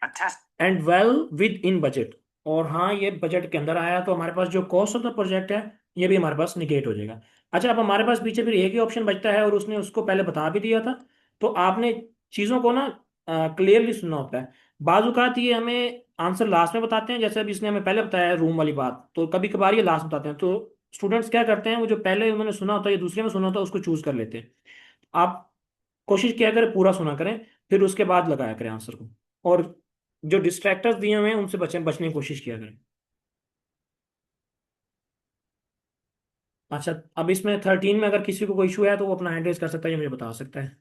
A test and well with in budget, और हाँ ये बजट के अंदर आया, तो हमारे पास जो कॉस्ट ऑफ द प्रोजेक्ट है ये भी हमारे पास निगेट हो जाएगा। अच्छा, अब हमारे पास पीछे फिर एक ही ऑप्शन बचता है और उसने उसको पहले बता भी दिया था। तो आपने चीज़ों को ना क्लियरली सुनना होता है। बाज़ औक़ात ये हमें आंसर लास्ट में बताते हैं, जैसे अभी इसने हमें पहले बताया रूम वाली बात, तो कभी कभार ये लास्ट बताते हैं। तो स्टूडेंट्स क्या करते हैं, वो जो पहले उन्होंने सुना होता है या दूसरे में सुना होता है उसको चूज कर लेते हैं। आप कोशिश किया करें पूरा सुना करें, फिर उसके बाद लगाया करें आंसर को। और जो डिस्ट्रैक्टर्स दिए हुए हैं उनसे बचने की कोशिश किया करें। अच्छा, अब इसमें 13 में अगर किसी को कोई इशू है तो वो अपना हैंड रेज कर सकता है या मुझे बता सकता है।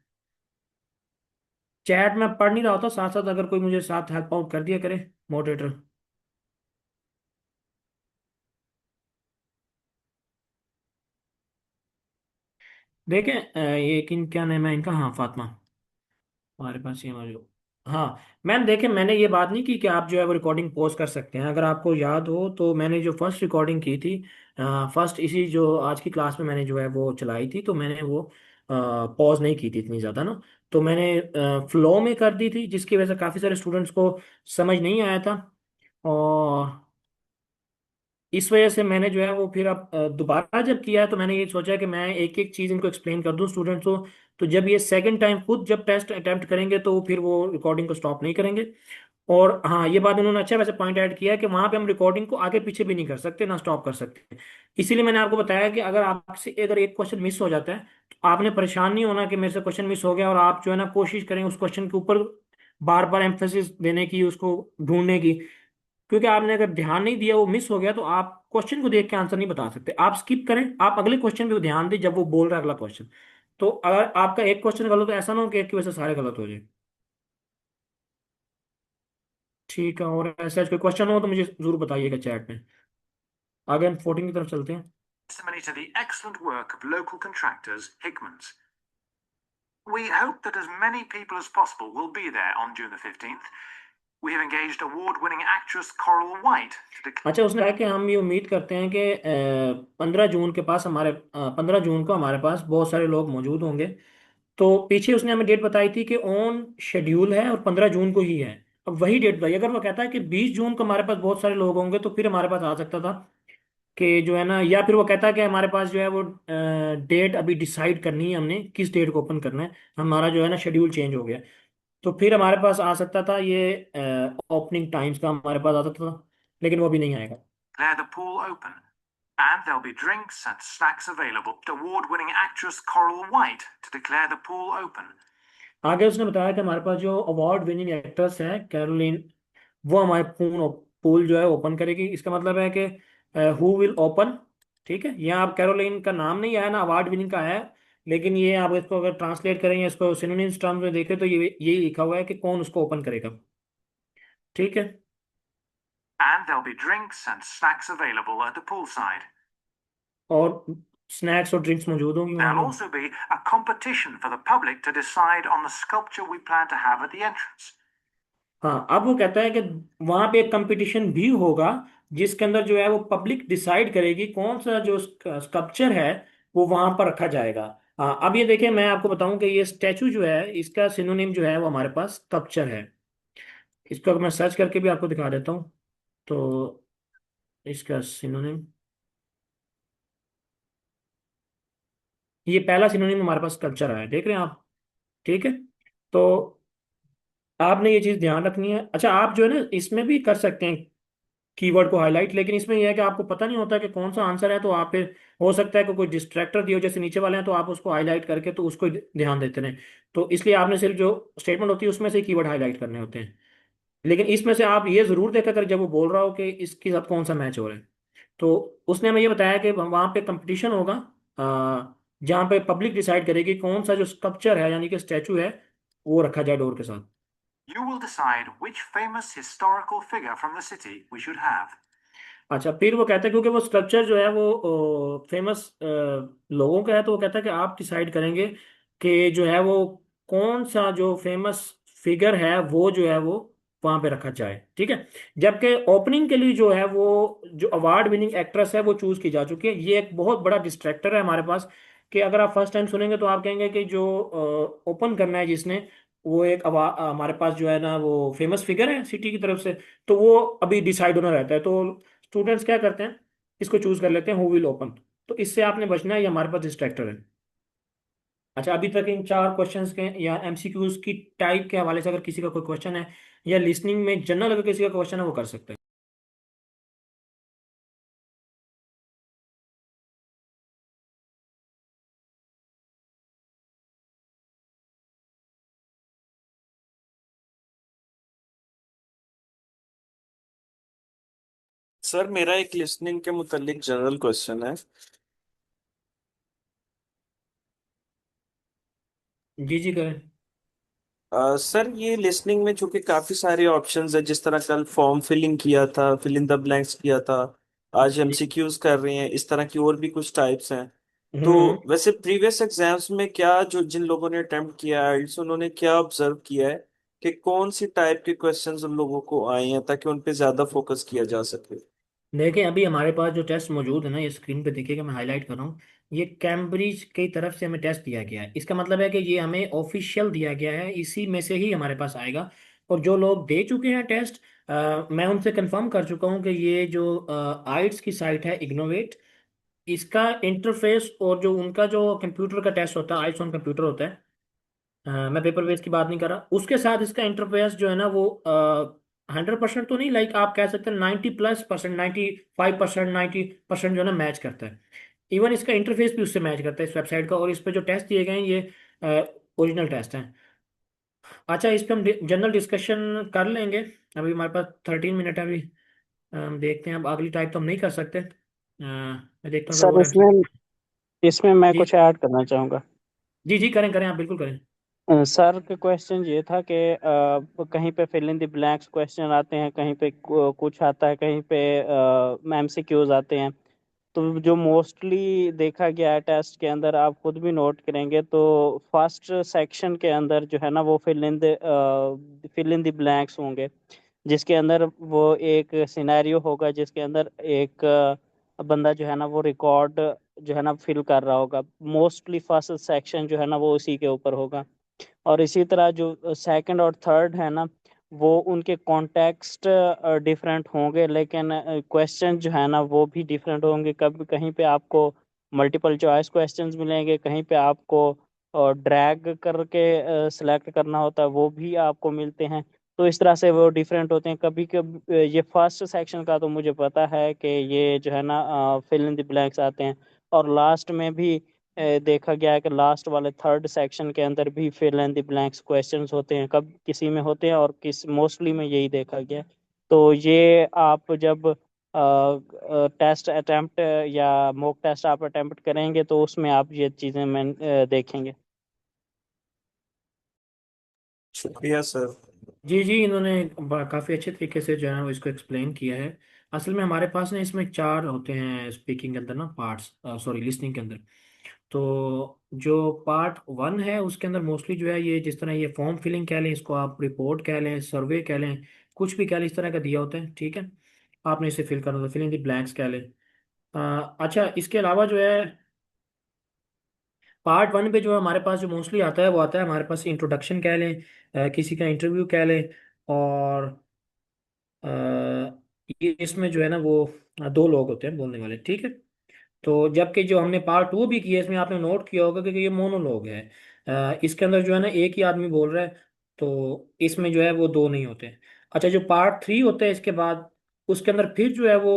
चैट में पढ़ नहीं रहा होता, साथ साथ अगर कोई मुझे साथ हेल्प आउट कर दिया करे मॉडरेटर। देखें ये किन क्या नाम है इनका, हाँ फातिमा, हमारे पास ये हमारे। हाँ मैम, देखें मैंने ये बात नहीं की कि आप जो है वो रिकॉर्डिंग पॉज कर सकते हैं। अगर आपको याद हो तो मैंने जो फर्स्ट रिकॉर्डिंग की थी, फर्स्ट इसी जो आज की क्लास में मैंने जो है वो चलाई थी, तो मैंने वो पॉज नहीं की थी इतनी ज़्यादा ना। तो मैंने फ्लो में कर दी थी, जिसकी वजह से काफ़ी सारे स्टूडेंट्स को समझ नहीं आया था। और इस वजह से मैंने जो है वो फिर अब दोबारा जब किया है तो मैंने ये सोचा कि मैं एक एक चीज़ इनको एक्सप्लेन कर दूं स्टूडेंट्स को। तो जब ये सेकंड टाइम खुद जब टेस्ट अटेम्प्ट करेंगे तो फिर वो रिकॉर्डिंग को स्टॉप नहीं करेंगे। और हाँ ये बात उन्होंने अच्छा वैसे पॉइंट ऐड किया है कि वहाँ पे हम रिकॉर्डिंग को आगे पीछे भी नहीं कर सकते ना स्टॉप कर सकते। इसीलिए मैंने आपको बताया कि अगर आपसे अगर एक क्वेश्चन मिस हो जाता है तो आपने परेशान नहीं होना कि मेरे से क्वेश्चन मिस हो गया, और आप जो है ना कोशिश करें उस क्वेश्चन के ऊपर बार बार एम्फेसिस देने की, उसको ढूंढने की। क्योंकि आपने अगर ध्यान नहीं दिया वो मिस हो गया तो आप क्वेश्चन को देख के आंसर नहीं बता सकते। आप स्किप करें, आप अगले क्वेश्चन पे ध्यान दें जब वो बोल रहा है अगला क्वेश्चन। तो अगर आपका एक क्वेश्चन गलत हो, ऐसा ना हो कि एक की वजह से सारे गलत हो जाए। ठीक है, और ऐसा कोई क्वेश्चन हो तो मुझे जरूर बताइएगा चैट में। आगे हम 14 की तरफ चलते हैं। testimony to the excellent work of local contractors, Hickman's. We hope that as many people as possible will be there on June the 15th. We have engaged award-winning actress Coral White to declare. अच्छा, उसने कहा कि हम ये उम्मीद करते हैं कि 15 जून के पास हमारे 15 जून को हमारे पास बहुत सारे लोग मौजूद होंगे। तो पीछे उसने हमें डेट बताई थी कि ऑन शेड्यूल है और 15 जून को ही है। अब वही डेट बताई, अगर वो कहता है कि 20 जून को हमारे पास बहुत सारे लोग होंगे तो फिर हमारे पास आ सकता था कि जो है ना, या फिर वो कहता है कि हमारे पास जो है वो डेट अभी डिसाइड करनी है, हमने किस डेट को ओपन करना है, हमारा जो है ना शेड्यूल चेंज हो गया। तो फिर हमारे पास आ सकता था ये ओपनिंग टाइम्स का हमारे पास आ सकता था, लेकिन वो भी नहीं आएगा। Declare the pool open. And there'll be drinks and snacks available. Award-winning actress Coral White to declare the pool open. आगे उसने बताया कि हमारे पास जो अवार्ड विनिंग एक्ट्रेस है कैरोलिन, वो हमारे पूल जो है ओपन करेगी। इसका मतलब है कि हु विल ओपन। ठीक है, यहाँ आप कैरोलिन का नाम नहीं आया ना, अवार्ड विनिंग का है। लेकिन ये आप इसको अगर ट्रांसलेट करें या इसको सिनोनिम्स टर्म्स में देखें तो ये यही लिखा हुआ है कि कौन उसको ओपन करेगा। ठीक है। And there'll be drinks and snacks available at the poolside. और स्नैक्स और ड्रिंक्स मौजूद होंगी वहाँ There'll पर। also be a competition for the public to decide on the sculpture we plan to have at the entrance. हाँ, अब वो कहता है कि वहां पे एक कंपटीशन भी होगा जिसके अंदर जो है वो पब्लिक डिसाइड करेगी कौन सा जो स्कल्पचर है वो वहां पर रखा जाएगा। हाँ, अब ये देखिए मैं आपको बताऊं कि ये स्टैचू जो है इसका सिनोनिम जो है वो हमारे पास स्कल्पचर है। इसको अगर मैं सर्च करके भी आपको दिखा देता हूँ तो इसका सिनोनिम, ये पहला सिनोनिम हमारे पास स्कल्पचर आया है, देख रहे हैं आप। ठीक है, तो आपने ये चीज़ ध्यान रखनी है। अच्छा, आप जो है ना इसमें भी कर सकते हैं कीवर्ड को हाईलाइट, लेकिन इसमें यह है कि आपको पता नहीं होता कि कौन सा आंसर है, तो आप फिर हो सकता है कि कोई डिस्ट्रैक्टर दियो जैसे नीचे वाले हैं तो आप उसको हाईलाइट करके तो उसको ध्यान देते रहें। तो इसलिए आपने सिर्फ जो स्टेटमेंट होती है उसमें से कीवर्ड हाईलाइट करने होते हैं। लेकिन इसमें से आप ये जरूर देखा कर जब वो बोल रहा हो कि इसके साथ कौन सा मैच हो रहा है। तो उसने हमें ये बताया कि वहाँ पे कंपटीशन होगा जहाँ पे पब्लिक डिसाइड करेगी कौन सा जो स्कल्पचर है यानी कि स्टैचू है वो रखा जाए डोर के साथ। You will decide which famous historical figure from the city we should have. अच्छा, फिर वो कहता है क्योंकि वो स्कल्पचर जो है वो फेमस लोगों का है, तो वो कहता है कि आप डिसाइड करेंगे कि जो है वो कौन सा जो फेमस फिगर है वो जो है वो वहां पे रखा जाए, ठीक है। जबकि ओपनिंग के लिए जो है वो जो अवार्ड विनिंग एक्ट्रेस है वो चूज की जा चुकी है। ये एक बहुत बड़ा डिस्ट्रैक्टर है हमारे पास, कि अगर आप फर्स्ट टाइम सुनेंगे तो आप कहेंगे कि जो ओपन करना है जिसने, वो एक हमारे पास जो है ना वो फेमस फिगर है सिटी की तरफ से, तो वो अभी डिसाइड होना रहता है। तो स्टूडेंट्स क्या करते हैं, इसको चूज कर लेते हैं हु विल ओपन। तो इससे आपने बचना है, ये हमारे पास डिस्ट्रैक्टर है। अच्छा, अभी तक इन चार क्वेश्चंस के या एमसीक्यूज की टाइप के हवाले से अगर किसी का कोई क्वेश्चन है, या लिसनिंग में जनरल अगर किसी का क्वेश्चन है, वो कर सकते हैं। सर मेरा एक लिसनिंग के मुतालिक जनरल क्वेश्चन है। जी जी करें। सर ये लिसनिंग में चूंकि काफी सारे ऑप्शंस है, जिस तरह कल फॉर्म फिलिंग किया था, फिल इन द ब्लैंक्स किया था, आज जी। एमसीक्यूज कर रहे हैं, इस तरह की और भी कुछ टाइप्स हैं। तो हम्म। वैसे प्रीवियस एग्जाम्स में क्या, जो जिन लोगों ने अटेम्प्ट किया है आइल्स, उन्होंने क्या ऑब्जर्व किया है कि कौन सी टाइप के क्वेश्चंस उन लोगों को आए हैं, ताकि उन पे ज्यादा फोकस किया जा सके। देखिए, अभी हमारे पास जो टेस्ट मौजूद है ना, ये स्क्रीन पे देखिएगा, मैं हाईलाइट कर रहा हूँ। ये कैम्ब्रिज की तरफ से हमें टेस्ट दिया गया है। इसका मतलब है कि ये हमें ऑफिशियल दिया गया है, इसी में से ही हमारे पास आएगा। और जो लोग दे चुके हैं टेस्ट, मैं उनसे कंफर्म कर चुका हूँ कि ये जो आइट्स की साइट है इग्नोवेट, इसका इंटरफेस और जो उनका जो कंप्यूटर का टेस्ट होता है, आइट्स ऑन कंप्यूटर होता है, मैं पेपर बेस की बात नहीं कर रहा, उसके साथ इसका इंटरफेस जो है ना वो 100% तो नहीं, लाइक आप कह सकते हैं 90+%, 95%, 90% जो है ना मैच करता है। इवन इसका इंटरफेस भी उससे मैच करता है, इस वेबसाइट का। और इस पे जो टेस्ट दिए गए हैं ये ओरिजिनल टेस्ट हैं। अच्छा, इस पे हम जनरल डिस्कशन कर लेंगे। अभी हमारे पास 13 मिनट है अभी। देखते हैं, अब अगली टाइप तो हम नहीं कर सकते। मैं देखता हूँ अगर सर और इसमें इसमें मैं जी कुछ ऐड करना चाहूँगा। जी जी करें करें, आप बिल्कुल करें। सर का क्वेश्चन ये था कि कहीं पे fill in the blanks question आते हैं, कहीं पे कुछ आता है, कहीं पे एमसीक्यूज आते हैं। तो जो मोस्टली देखा गया है टेस्ट के अंदर, आप खुद भी नोट करेंगे तो फर्स्ट सेक्शन के अंदर जो है ना वो फिल इन द ब्लैंक्स होंगे, जिसके अंदर वो एक सिनेरियो होगा जिसके अंदर एक बंदा जो है ना वो रिकॉर्ड जो है ना फिल कर रहा होगा। मोस्टली फर्स्ट सेक्शन जो है ना वो उसी के ऊपर होगा। और इसी तरह जो सेकंड और थर्ड है ना, वो उनके कॉन्टेक्स्ट डिफरेंट होंगे, लेकिन क्वेश्चन जो है ना वो भी डिफरेंट होंगे। कभी कहीं पे आपको मल्टीपल चॉइस क्वेश्चंस मिलेंगे, कहीं पे आपको ड्रैग करके सिलेक्ट करना होता है, वो भी आपको मिलते हैं। तो इस तरह से वो डिफरेंट होते हैं। कभी कभी ये फर्स्ट सेक्शन का तो मुझे पता है कि ये जो है ना फिल इन द ब्लैंक्स आते हैं। और लास्ट में भी देखा गया है कि लास्ट वाले थर्ड सेक्शन के अंदर भी fill in the blanks questions होते हैं, कब किसी में होते हैं और किस मोस्टली में यही देखा गया है। तो ये आप जब टेस्ट अटेम्प्ट या मॉक टेस्ट आप अटेम्प्ट करेंगे तो उसमें आप ये चीज़ें देखेंगे। शुक्रिया सर। जी जी, इन्होंने काफ़ी अच्छे तरीके से जो है वो इसको एक्सप्लेन किया है। असल में हमारे पास ना इसमें चार होते हैं स्पीकिंग के अंदर ना पार्ट्स, सॉरी लिसनिंग के अंदर। तो जो पार्ट वन है उसके अंदर मोस्टली जो है ये, जिस तरह ये फॉर्म फिलिंग कह लें, इसको आप रिपोर्ट कह लें, सर्वे कह लें, कुछ भी कह लें, इस तरह का दिया होता है, ठीक है। आपने इसे फिल करना होता है, फिल इन द ब्लैंक्स कह लें। अच्छा, इसके अलावा जो है पार्ट वन पे जो है हमारे पास जो मोस्टली आता है वो आता है हमारे पास इंट्रोडक्शन कह लें, किसी का इंटरव्यू कह लें। और अ, ये इसमें जो है ना वो दो लोग होते हैं बोलने वाले, ठीक है। तो जबकि जो हमने पार्ट टू भी किया, इसमें आपने नोट किया होगा कि ये मोनोलॉग है। इसके अंदर जो है ना एक ही आदमी बोल रहा है, तो इसमें जो है वो दो नहीं होते। अच्छा, जो पार्ट थ्री होता है इसके बाद, उसके अंदर फिर जो है वो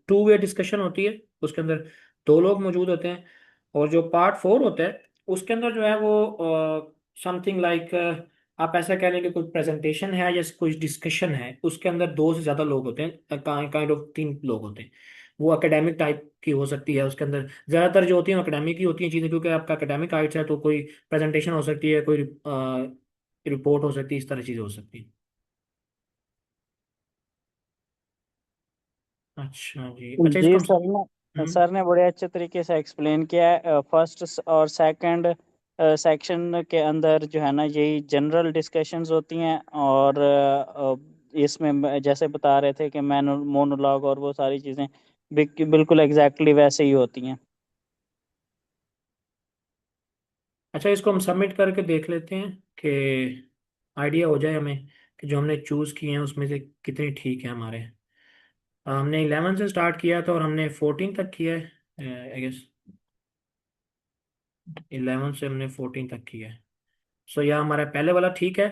टू वे डिस्कशन होती है, उसके अंदर दो लोग मौजूद होते हैं। और जो पार्ट फोर होता है उसके अंदर जो है वो समथिंग लाइक, आप ऐसा कह लें कि कोई प्रेजेंटेशन है या कुछ डिस्कशन है, उसके अंदर दो से ज़्यादा लोग होते हैं, काइंड ऑफ तीन लोग होते हैं। वो एकेडमिक टाइप की हो सकती है, उसके अंदर ज़्यादातर जो होती है एकेडमिक ही होती हैं चीज़ें, क्योंकि आपका एकेडमिक आइट्स है तो कोई प्रेजेंटेशन हो सकती है, कोई रिपोर्ट हो सकती है, इस तरह चीज़ें हो सकती हैं। अच्छा जी, अच्छा इसको जी हम सर ने हम्म। सर ने बड़े अच्छे तरीके से एक्सप्लेन किया है। फर्स्ट और सेकंड सेक्शन के अंदर जो है ना यही जनरल डिस्कशंस होती हैं, और इसमें जैसे बता रहे थे कि मोनोलॉग और वो सारी चीज़ें बिल्कुल एग्जैक्टली वैसे ही होती हैं। अच्छा, इसको हम सबमिट करके देख लेते हैं कि आइडिया हो जाए हमें कि जो हमने चूज़ किए हैं उसमें से कितने ठीक है हमारे। हमने 11 से स्टार्ट किया था और हमने 14 तक किया है, आई गेस 11 से हमने 14 तक किया है। सो यह हमारा पहले वाला ठीक है।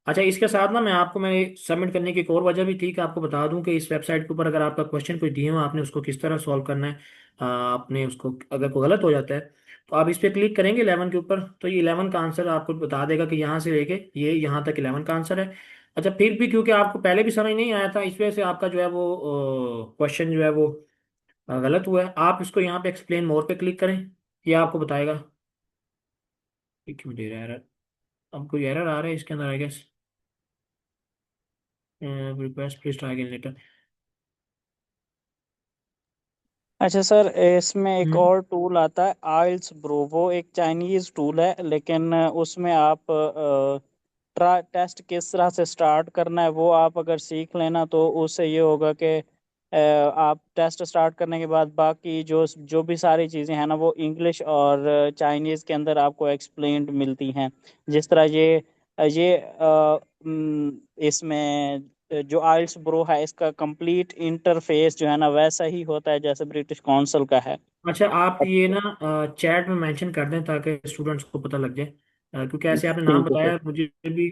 अच्छा, इसके साथ ना मैं सबमिट करने की एक और वजह भी थी कि आपको बता दूं कि इस वेबसाइट के ऊपर अगर आपका क्वेश्चन कोई दिए हो, आपने उसको किस तरह सॉल्व करना है। आपने उसको अगर कोई गलत हो जाता है तो आप इस पर क्लिक करेंगे 11 के ऊपर, तो ये 11 का आंसर आपको बता देगा कि यहाँ से लेके ये यहाँ तक 11 का आंसर है। अच्छा, फिर भी क्योंकि आपको पहले भी समझ नहीं आया था, इस वजह से आपका जो है वो क्वेश्चन जो है वो गलत हुआ है। आप इसको यहाँ पे एक्सप्लेन मोर पे क्लिक करें, ये आपको बताएगा। ये क्यों दे रहा है एरर? अब कोई एरर आ रहा है इसके अंदर, I guess. Request please try again later. अच्छा सर, इसमें एक और टूल आता है आइल्स ब्रो। वो एक चाइनीज टूल है, लेकिन उसमें आप टेस्ट किस तरह से स्टार्ट करना है वो आप अगर सीख लेना तो उससे ये होगा कि आप टेस्ट स्टार्ट करने के बाद बाकी जो जो भी सारी चीज़ें हैं ना वो इंग्लिश और चाइनीज़ के अंदर आपको एक्सप्लेन्ड मिलती हैं। जिस तरह इसमें जो आइल्स ब्रो है इसका कंप्लीट इंटरफेस जो है ना वैसा ही होता है जैसे ब्रिटिश काउंसिल का है। अच्छा, आप ये ना चैट में मेंशन कर दें ताकि स्टूडेंट्स को पता लग जाए। क्योंकि ऐसे आपने नाम ठीक है सर। बताया, मुझे भी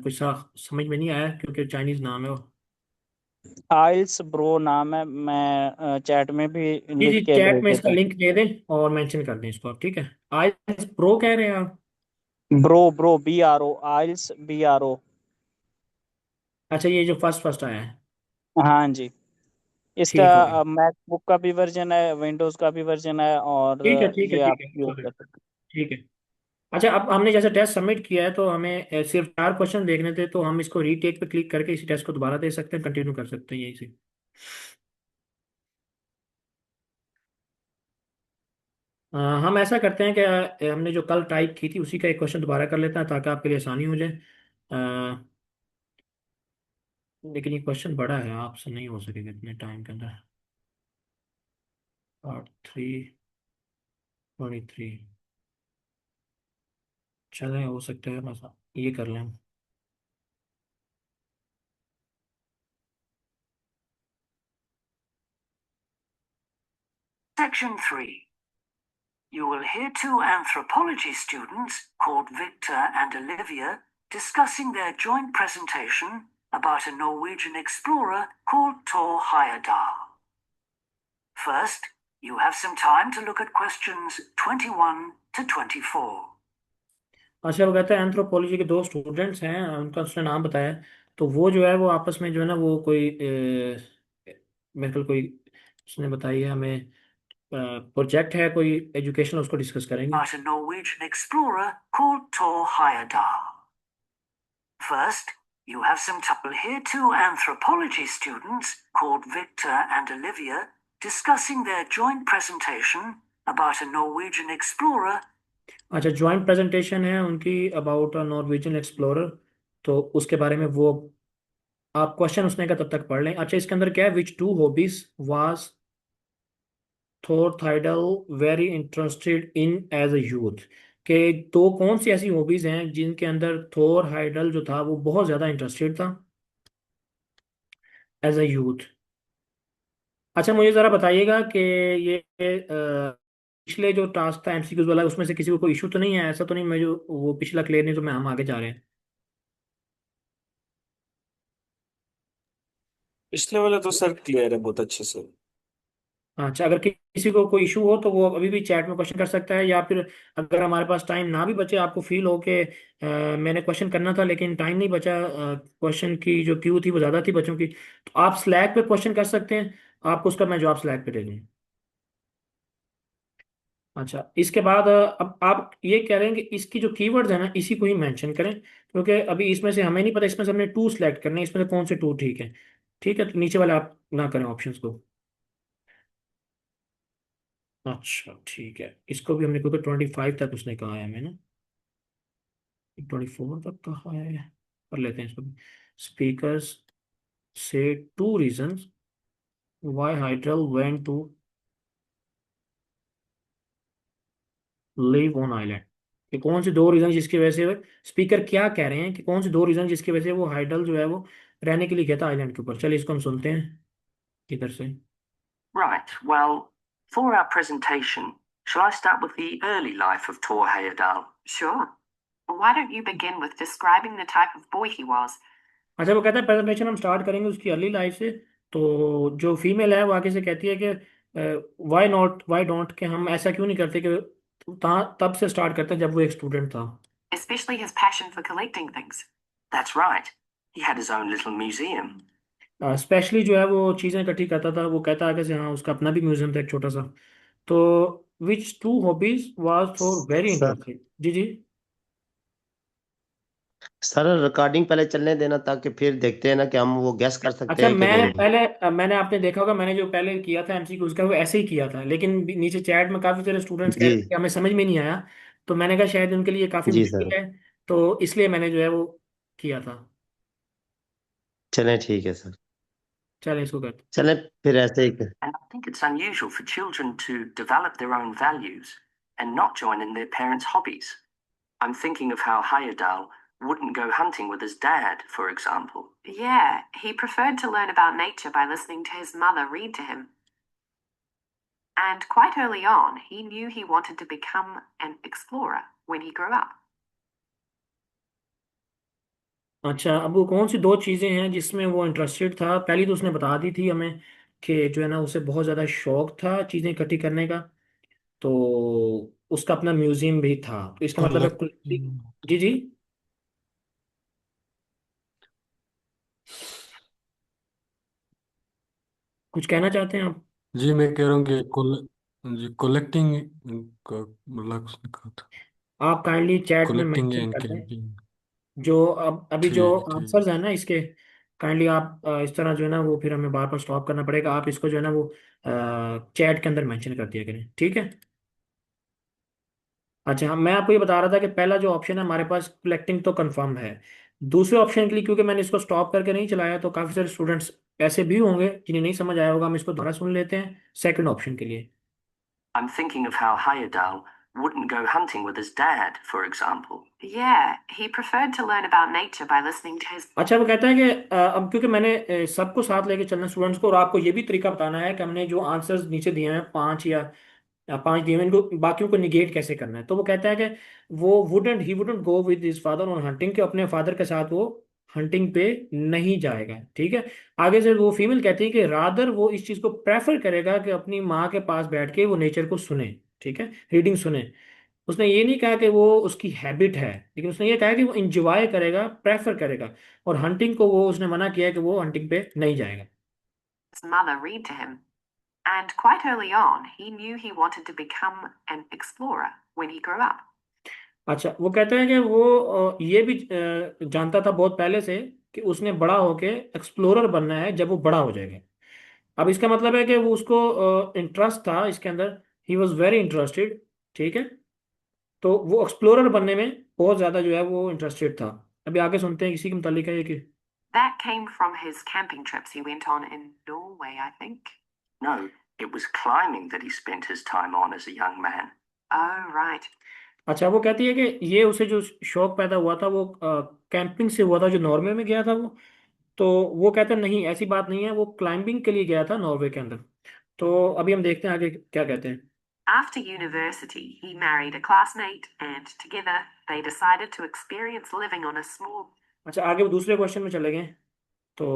कुछ सा समझ में नहीं आया क्योंकि चाइनीज नाम है वो। आइल्स ब्रो नाम है, मैं चैट में भी जी जी, लिख के चैट भेज में इसका देता हूँ। लिंक दे दें और मेंशन कर दें इसको आप, ठीक है। आज प्रो कह रहे हैं आप? ब्रो ब्रो BRO, आइल्स BRO। अच्छा, ये जो फर्स्ट फर्स्ट आया है। हाँ जी। ठीक हो इसका गया। मैकबुक का भी वर्जन है, विंडोज का भी वर्जन है, और ठीक है ठीक है ये ठीक आप है, यूज सॉरी। कर सकते ठीक है। अच्छा, अब हमने जैसे टेस्ट सबमिट किया है तो हमें सिर्फ 4 क्वेश्चन देखने थे, तो हम इसको रीटेक पे क्लिक करके इसी टेस्ट को दोबारा दे सकते हैं, कंटिन्यू कर सकते हैं यही से। हम ऐसा करते हैं कि हमने जो कल टाइप की थी उसी का एक क्वेश्चन दोबारा कर लेते हैं ताकि आपके लिए आसानी हो जाए। अ, लेकिन ये क्वेश्चन बड़ा है, आपसे नहीं हो सकेगा इतने टाइम के अंदर। पार्ट 3 23। चलें, हो सकता है बस ये कर लें हम। Section 3. You will hear two anthropology students called Victor and Olivia discussing their joint presentation about a Norwegian explorer called Thor Heyerdahl. First, you have some time to look at questions 21 to 24. अच्छा, वो कहते हैं anthropology के 2 students हैं, उनका उसने नाम बताया। तो वो जो है वो आपस में जो है ना वो कोई मेरे ख्याल कोई उसने बताई है हमें प्रोजेक्ट है कोई एजुकेशनल, उसको डिस्कस करेंगे। About a Norwegian explorer called Thor Heyerdahl. First, you have some time. Here two anthropology students called Victor and Olivia discussing their joint presentation about a Norwegian explorer. अच्छा, joint presentation है उनकी about a Norwegian explorer, तो उसके बारे में वो आप question उसने का तब तक पढ़ लें। अच्छा, इसके अंदर क्या है, which two hobbies was Thor Heyerdahl very interested in as a youth. के तो कौन सी ऐसी हॉबीज हैं जिनके अंदर थोर हाइडल जो था वो बहुत ज्यादा इंटरेस्टेड था एज अ यूथ। अच्छा, मुझे ज़रा बताइएगा कि ये पिछले जो टास्क था एमसीक्यूज वाला, उसमें से किसी को कोई इशू तो नहीं है? ऐसा तो नहीं मैं जो वो पिछला क्लियर नहीं तो मैं हम आगे जा रहे हैं। पिछले वाला तो सर क्लियर है बहुत अच्छे से। अच्छा, अगर किसी को कोई इशू हो तो वो अभी भी चैट में क्वेश्चन कर सकता है, या फिर अगर हमारे पास टाइम ना भी बचे, आपको फील हो कि मैंने क्वेश्चन करना था लेकिन टाइम नहीं बचा, क्वेश्चन की जो क्यू थी वो ज़्यादा थी बच्चों की, तो आप स्लैक पे क्वेश्चन कर सकते हैं। आपको उसका मैं जवाब स्लैक पे दे दूँ। अच्छा, इसके बाद अब आप ये कह रहे हैं कि इसकी जो कीवर्ड्स है ना इसी को ही मेंशन करें, क्योंकि अभी इसमें से हमें नहीं पता, इसमें से हमने 2 सेलेक्ट करने हैं, इसमें से कौन से 2 ठीक है। ठीक है, तो नीचे वाले आप ना करें ऑप्शंस को। अच्छा ठीक है, इसको भी हमने क्योंकि 25 तक उसने कहा है हमें ना। 24 तक कहा है, कर लेते हैं इसको। स्पीकर्स से two reasons why Hydral went to live on island, कि कौन से दो रीजन जिसकी वजह से स्पीकर क्या कह रहे हैं कि कौन से दो रीजन जिसकी वजह से वो हाइडल जो है वो रहने के लिए गया था आइलैंड के ऊपर। चलिए इसको हम सुनते हैं किधर से। Right, well, for our presentation, shall I start with the early life of Tor Heyerdahl? Sure. Why don't you begin with describing the type of boy he was? अच्छा, वो कहता है प्रेजेंटेशन हम स्टार्ट करेंगे उसकी अर्ली लाइफ से। तो जो फीमेल है वो आगे से कहती है कि वाई नॉट, वाई डोंट, कि हम ऐसा क्यों नहीं करते कि तब से स्टार्ट करते हैं जब वो एक स्टूडेंट था। Especially his passion for collecting things. That's right. He had his own little museum. Specially जो है वो चीज़ें इकट्ठी करता था। वो कहता आगे से हाँ उसका अपना भी म्यूजियम था एक छोटा सा। तो which two hobbies was for very sir interesting. जी जी। सर रिकॉर्डिंग पहले चलने देना ताकि फिर देखते हैं ना कि हम वो गैस कर सकते अच्छा, हैं कि मैंने नहीं। पहले मैंने आपने देखा होगा मैंने जो पहले किया था एमसीक्यू उसका वो ऐसे ही किया था, लेकिन नीचे चैट में काफ़ी सारे स्टूडेंट्स कह जी रहे थे कि हमें समझ में नहीं आया। तो मैंने कहा शायद उनके लिए काफ़ी जी मुश्किल सर। है, तो इसलिए मैंने जो है वो किया था। चलें ठीक है सर। चलें इसको करते चलें फिर ऐसे ही And I think it's unusual for children to develop their own values and not join in their parents' hobbies. I'm thinking of how Heyerdahl wouldn't go hunting with his dad, for example. Yeah, he preferred to learn about nature by listening to his mother read to him. And quite early on, he knew he wanted to become an explorer when he grew up. अच्छा, अब वो कौन सी दो चीज़ें हैं जिसमें वो interested था। पहली तो उसने बता दी थी हमें कि जो है ना उसे बहुत ज़्यादा शौक था चीज़ें इकट्ठी करने का। तो उसका अपना म्यूजियम भी था, तो इसका मतलब है collecting। जी जी। कुछ कहना चाहते हैं आप? जी मैं कह रहा हूँ कि जी कलेक्टिंग, मतलब आप काइंडली चैट में कलेक्टिंग मेंशन एंड कर दें कैंपिंग। जो अब अभी जो ठीक है ठीक आंसर्स हैं ना इसके। काइंडली आप इस तरह जो है ना वो फिर हमें बार बार स्टॉप करना पड़ेगा। आप इसको जो है ना वो चैट के अंदर मेंशन कर दिया करें, ठीक है। अच्छा, हम मैं आपको ये बता रहा था कि पहला जो ऑप्शन है हमारे पास कलेक्टिंग तो कंफर्म है। दूसरे ऑप्शन के लिए क्योंकि मैंने इसको स्टॉप करके नहीं चलाया तो काफ़ी सारे स्टूडेंट्स ऐसे भी होंगे जिन्हें नहीं समझ आया होगा। हम इसको दोबारा सुन लेते हैं सेकंड ऑप्शन के लिए। I'm thinking of how Heyerdahl wouldn't go hunting with his dad, for example. Yeah, he preferred to learn about nature by listening to his. अच्छा, वो कहता है कि अब क्योंकि मैंने सबको साथ लेके चलना स्टूडेंट्स को, और आपको ये भी तरीका बताना है कि हमने जो आंसर्स नीचे दिए हैं पांच या पांच दिए हैं इनको बाकियों को निगेट कैसे करना है। तो वो कहता है कि वो wouldn't he wouldn't go with his father on hunting, के अपने फादर के साथ वो हंटिंग पे नहीं जाएगा, ठीक है। आगे से वो फीमेल कहती है कि रादर वो इस चीज़ को प्रेफर करेगा कि अपनी माँ के पास बैठ के वो नेचर को सुने, ठीक है, रीडिंग सुने। उसने ये नहीं कहा कि वो उसकी हैबिट है, लेकिन उसने ये कहा कि वो इंजॉय करेगा, प्रेफर करेगा। और हंटिंग को वो उसने मना किया है कि वो हंटिंग पे नहीं जाएगा। His mother read to him. And quite early on, he knew he wanted to become an explorer when he grew up. अच्छा, वो कहते हैं कि वो ये भी जानता था बहुत पहले से कि उसने बड़ा होके एक्सप्लोरर बनना है जब वो बड़ा हो जाएगा। अब इसका मतलब है कि वो उसको इंटरेस्ट था इसके अंदर, ही वॉज वेरी इंटरेस्टेड, ठीक है। तो वो एक्सप्लोरर बनने में बहुत ज़्यादा जो है वो इंटरेस्टेड था। अभी आगे सुनते हैं इसी के मुतालिक है ये कि That came from his camping trips he went on in Norway, I think. No, it was climbing that he spent his time on as a young man. Oh, right. अच्छा, वो कहती है कि ये उसे जो शौक पैदा हुआ था वो कैंपिंग से हुआ था जो नॉर्वे में गया था वो। तो वो कहता है नहीं ऐसी बात नहीं है, वो क्लाइंबिंग के लिए गया था नॉर्वे के अंदर। तो अभी हम देखते हैं आगे क्या कहते हैं। After university, he married a classmate, and together they decided to experience living on a small. अच्छा, आगे वो दूसरे क्वेश्चन में चले गए। तो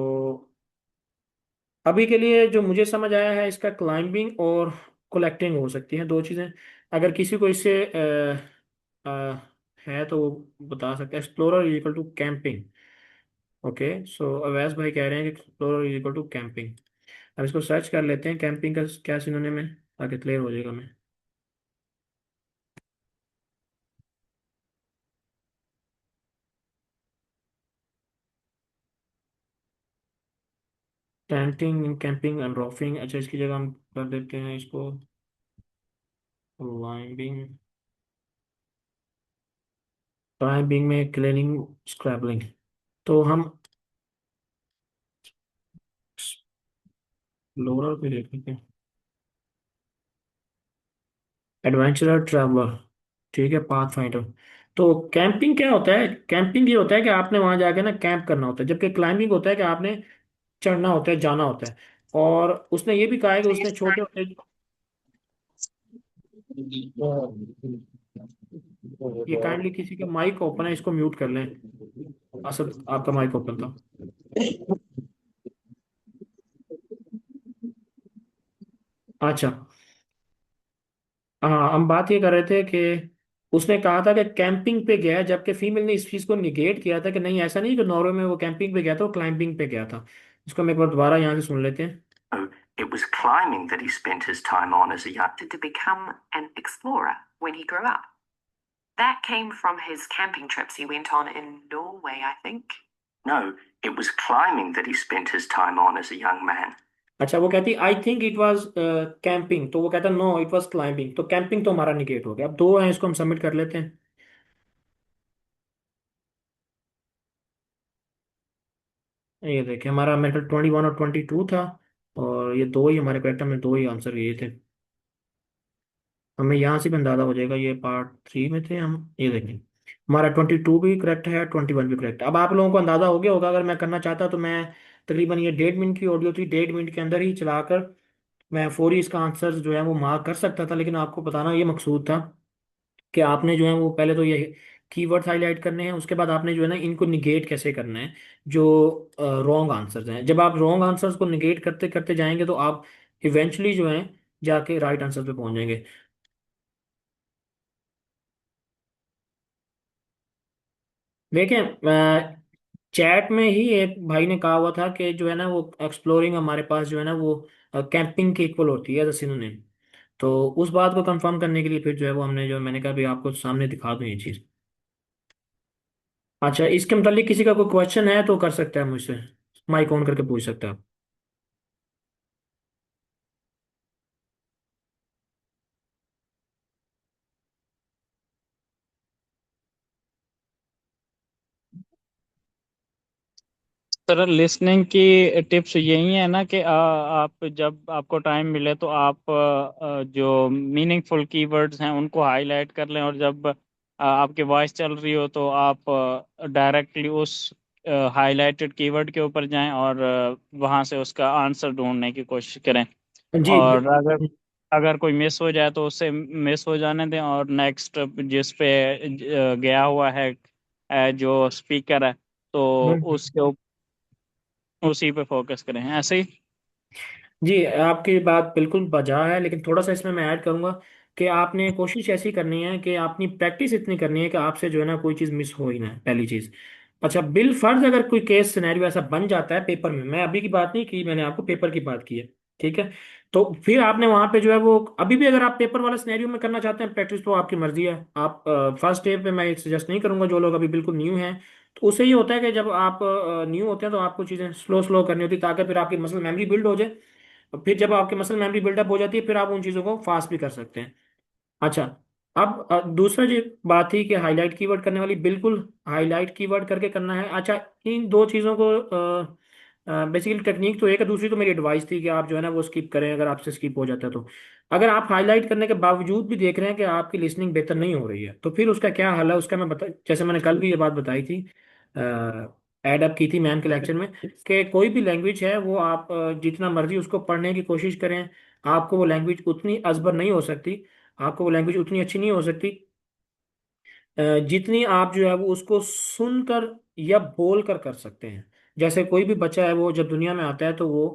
अभी के लिए जो मुझे समझ आया है इसका क्लाइंबिंग और कलेक्टिंग हो सकती हैं दो चीज़ें। अगर किसी को इससे है तो वो बता सकते हैं। Explorer is equal to camping. Okay, so Awais भाई कह रहे हैं कि explorer is equal to camping. अब इसको सर्च कर लेते हैं कैंपिंग का क्या सिनोनिम है ताकि क्लियर हो जाएगा हमें। Tenting, camping and roughing. अच्छा, इसकी जगह हम कर देते हैं इसको क्लाइंबिंग। क्लाइंबिंग में क्लीनिंग, स्क्रैबलिंग। तो हम लोअर पे देख लेते हैं। एडवेंचरर ट्रैवलर, ठीक है, पाथ फाइंडर। तो कैंपिंग क्या होता है? कैंपिंग ये होता है कि आपने वहां जाके ना कैंप करना होता है, जबकि क्लाइंबिंग होता है कि आपने चढ़ना होता है, जाना होता है। और उसने ये भी कहा है कि उसने छोटे होते, ये काइंडली किसी का माइक ओपन है, इसको म्यूट कर लें। असद, आपका माइक ओपन था। अच्छा, हाँ, हम बात ये कर रहे थे कि उसने कहा था कि कैंपिंग पे गया है, जबकि फीमेल ने इस चीज को निगेट किया था कि नहीं, ऐसा नहीं कि नॉर्वे में वो कैंपिंग पे गया था, वो क्लाइंबिंग पे गया था। इसको हम एक बार दोबारा यहाँ से सुन लेते हैं। Oh, it was climbing that he spent his time on as a young to become an explorer when he grew up. That came from his camping trips he went on in Norway, I think. No, it was climbing that he spent his time on as a young man. अच्छा, वो कहती I think it was camping, तो वो कहता no it was climbing. तो camping तो हमारा negate हो गया। अब दो हैं, इसको हम सबमिट कर लेते हैं। ये देखिए, हमारा मेरे 21 और 22 था, और ये दो ही हमारे करेक्ट, हमने दो ही आंसर किए थे। हमें यहाँ से भी अंदाजा हो जाएगा, ये पार्ट 3 में थे हम। ये देखें, हमारा 22 भी करेक्ट है, 21 भी करेक्ट है। अब आप लोगों को अंदाजा हो गया होगा, अगर मैं करना चाहता तो मैं तकरीबन, ये 1.5 मिनट की ऑडियो थी, 1.5 मिनट के अंदर ही चलाकर मैं फौरी इसका आंसर जो है वो मार्क कर सकता था। लेकिन आपको बताना ये मकसूद था कि आपने जो है वो पहले तो ये कीवर्ड्स हाईलाइट करने हैं, उसके बाद आपने जो है ना इनको निगेट कैसे करना है, जो रॉन्ग आंसर्स हैं। जब आप रॉन्ग आंसर्स को निगेट करते करते जाएंगे तो आप इवेंचुअली जो है जाके राइट आंसर पे पहुंच जाएंगे। देखें, चैट में ही एक भाई ने कहा हुआ था कि जो है ना वो एक्सप्लोरिंग हमारे पास जो है ना वो कैंपिंग के इक्वल होती है, एज अ सिनोनिम। तो उस बात को कंफर्म करने के लिए फिर जो है वो हमने, जो मैंने कहा भी आपको सामने दिखा दूं ये चीज़। अच्छा, इसके मतलब किसी का कोई क्वेश्चन है तो कर सकता है मुझसे, माइक ऑन करके पूछ सकता है। सर लिसनिंग की टिप्स यही है ना कि आप जब आपको टाइम मिले तो आप जो मीनिंगफुल कीवर्ड्स हैं उनको हाईलाइट कर लें, और जब आपकी वॉइस चल रही हो तो आप डायरेक्टली उस हाईलाइटेड कीवर्ड के ऊपर जाएं और वहां से उसका आंसर ढूंढने की कोशिश करें। जी और अगर अगर कोई मिस हो जाए तो उससे मिस हो जाने दें, और नेक्स्ट जिस पे गया हुआ है जो स्पीकर है, तो उसके उसी पे फोकस करें, ऐसे ही। जी, आपकी बात बिल्कुल बजा है, लेकिन थोड़ा सा इसमें मैं ऐड करूंगा कि आपने कोशिश ऐसी करनी है कि आपने प्रैक्टिस इतनी करनी है कि आपसे जो है ना कोई चीज़ मिस हो ही ना, पहली चीज़। अच्छा, बिल फर्ज अगर कोई केस सिनेरियो ऐसा बन जाता है पेपर में, मैं अभी की बात नहीं की, मैंने आपको पेपर की बात की है, ठीक है। तो फिर आपने वहां पे जो है वो, अभी भी अगर आप पेपर वाला सिनेरियो में करना चाहते हैं प्रैक्टिस, तो आपकी मर्जी है। आप फर्स्ट डे पे मैं सजेस्ट नहीं करूंगा, जो लोग अभी बिल्कुल न्यू हैं। तो उससे ये होता है कि जब आप न्यू होते हैं तो आपको चीज़ें स्लो स्लो करनी होती है, ताकि फिर आपकी मसल मेमोरी बिल्ड हो जाए। और फिर जब आपके मसल मेमोरी बिल्डअप हो जाती है, फिर आप उन चीज़ों को फास्ट भी कर सकते हैं। अच्छा, अब दूसरा जो बात थी कि हाईलाइट कीवर्ड करने वाली, बिल्कुल हाईलाइट कीवर्ड करके करना है। अच्छा, इन दो चीज़ों को बेसिकली टेक्निक तो एक है, दूसरी तो मेरी एडवाइस थी कि आप जो है ना वो स्किप करें, अगर आपसे स्किप हो जाता है तो। अगर आप हाईलाइट करने के बावजूद भी देख रहे हैं कि आपकी लिसनिंग बेहतर नहीं हो रही है, तो फिर उसका क्या हल है, उसका मैं बता, जैसे मैंने कल भी ये बात बताई थी, एड अप की थी मैम के लेक्चर में, कि कोई भी लैंग्वेज है वो आप जितना मर्जी उसको पढ़ने की कोशिश करें, आपको वो लैंग्वेज उतनी अजबर नहीं हो सकती, आपको वो लैंग्वेज उतनी अच्छी नहीं हो सकती जितनी आप जो है वो उसको सुनकर या बोल कर सकते हैं। जैसे कोई भी बच्चा है, वो जब दुनिया में आता है तो वो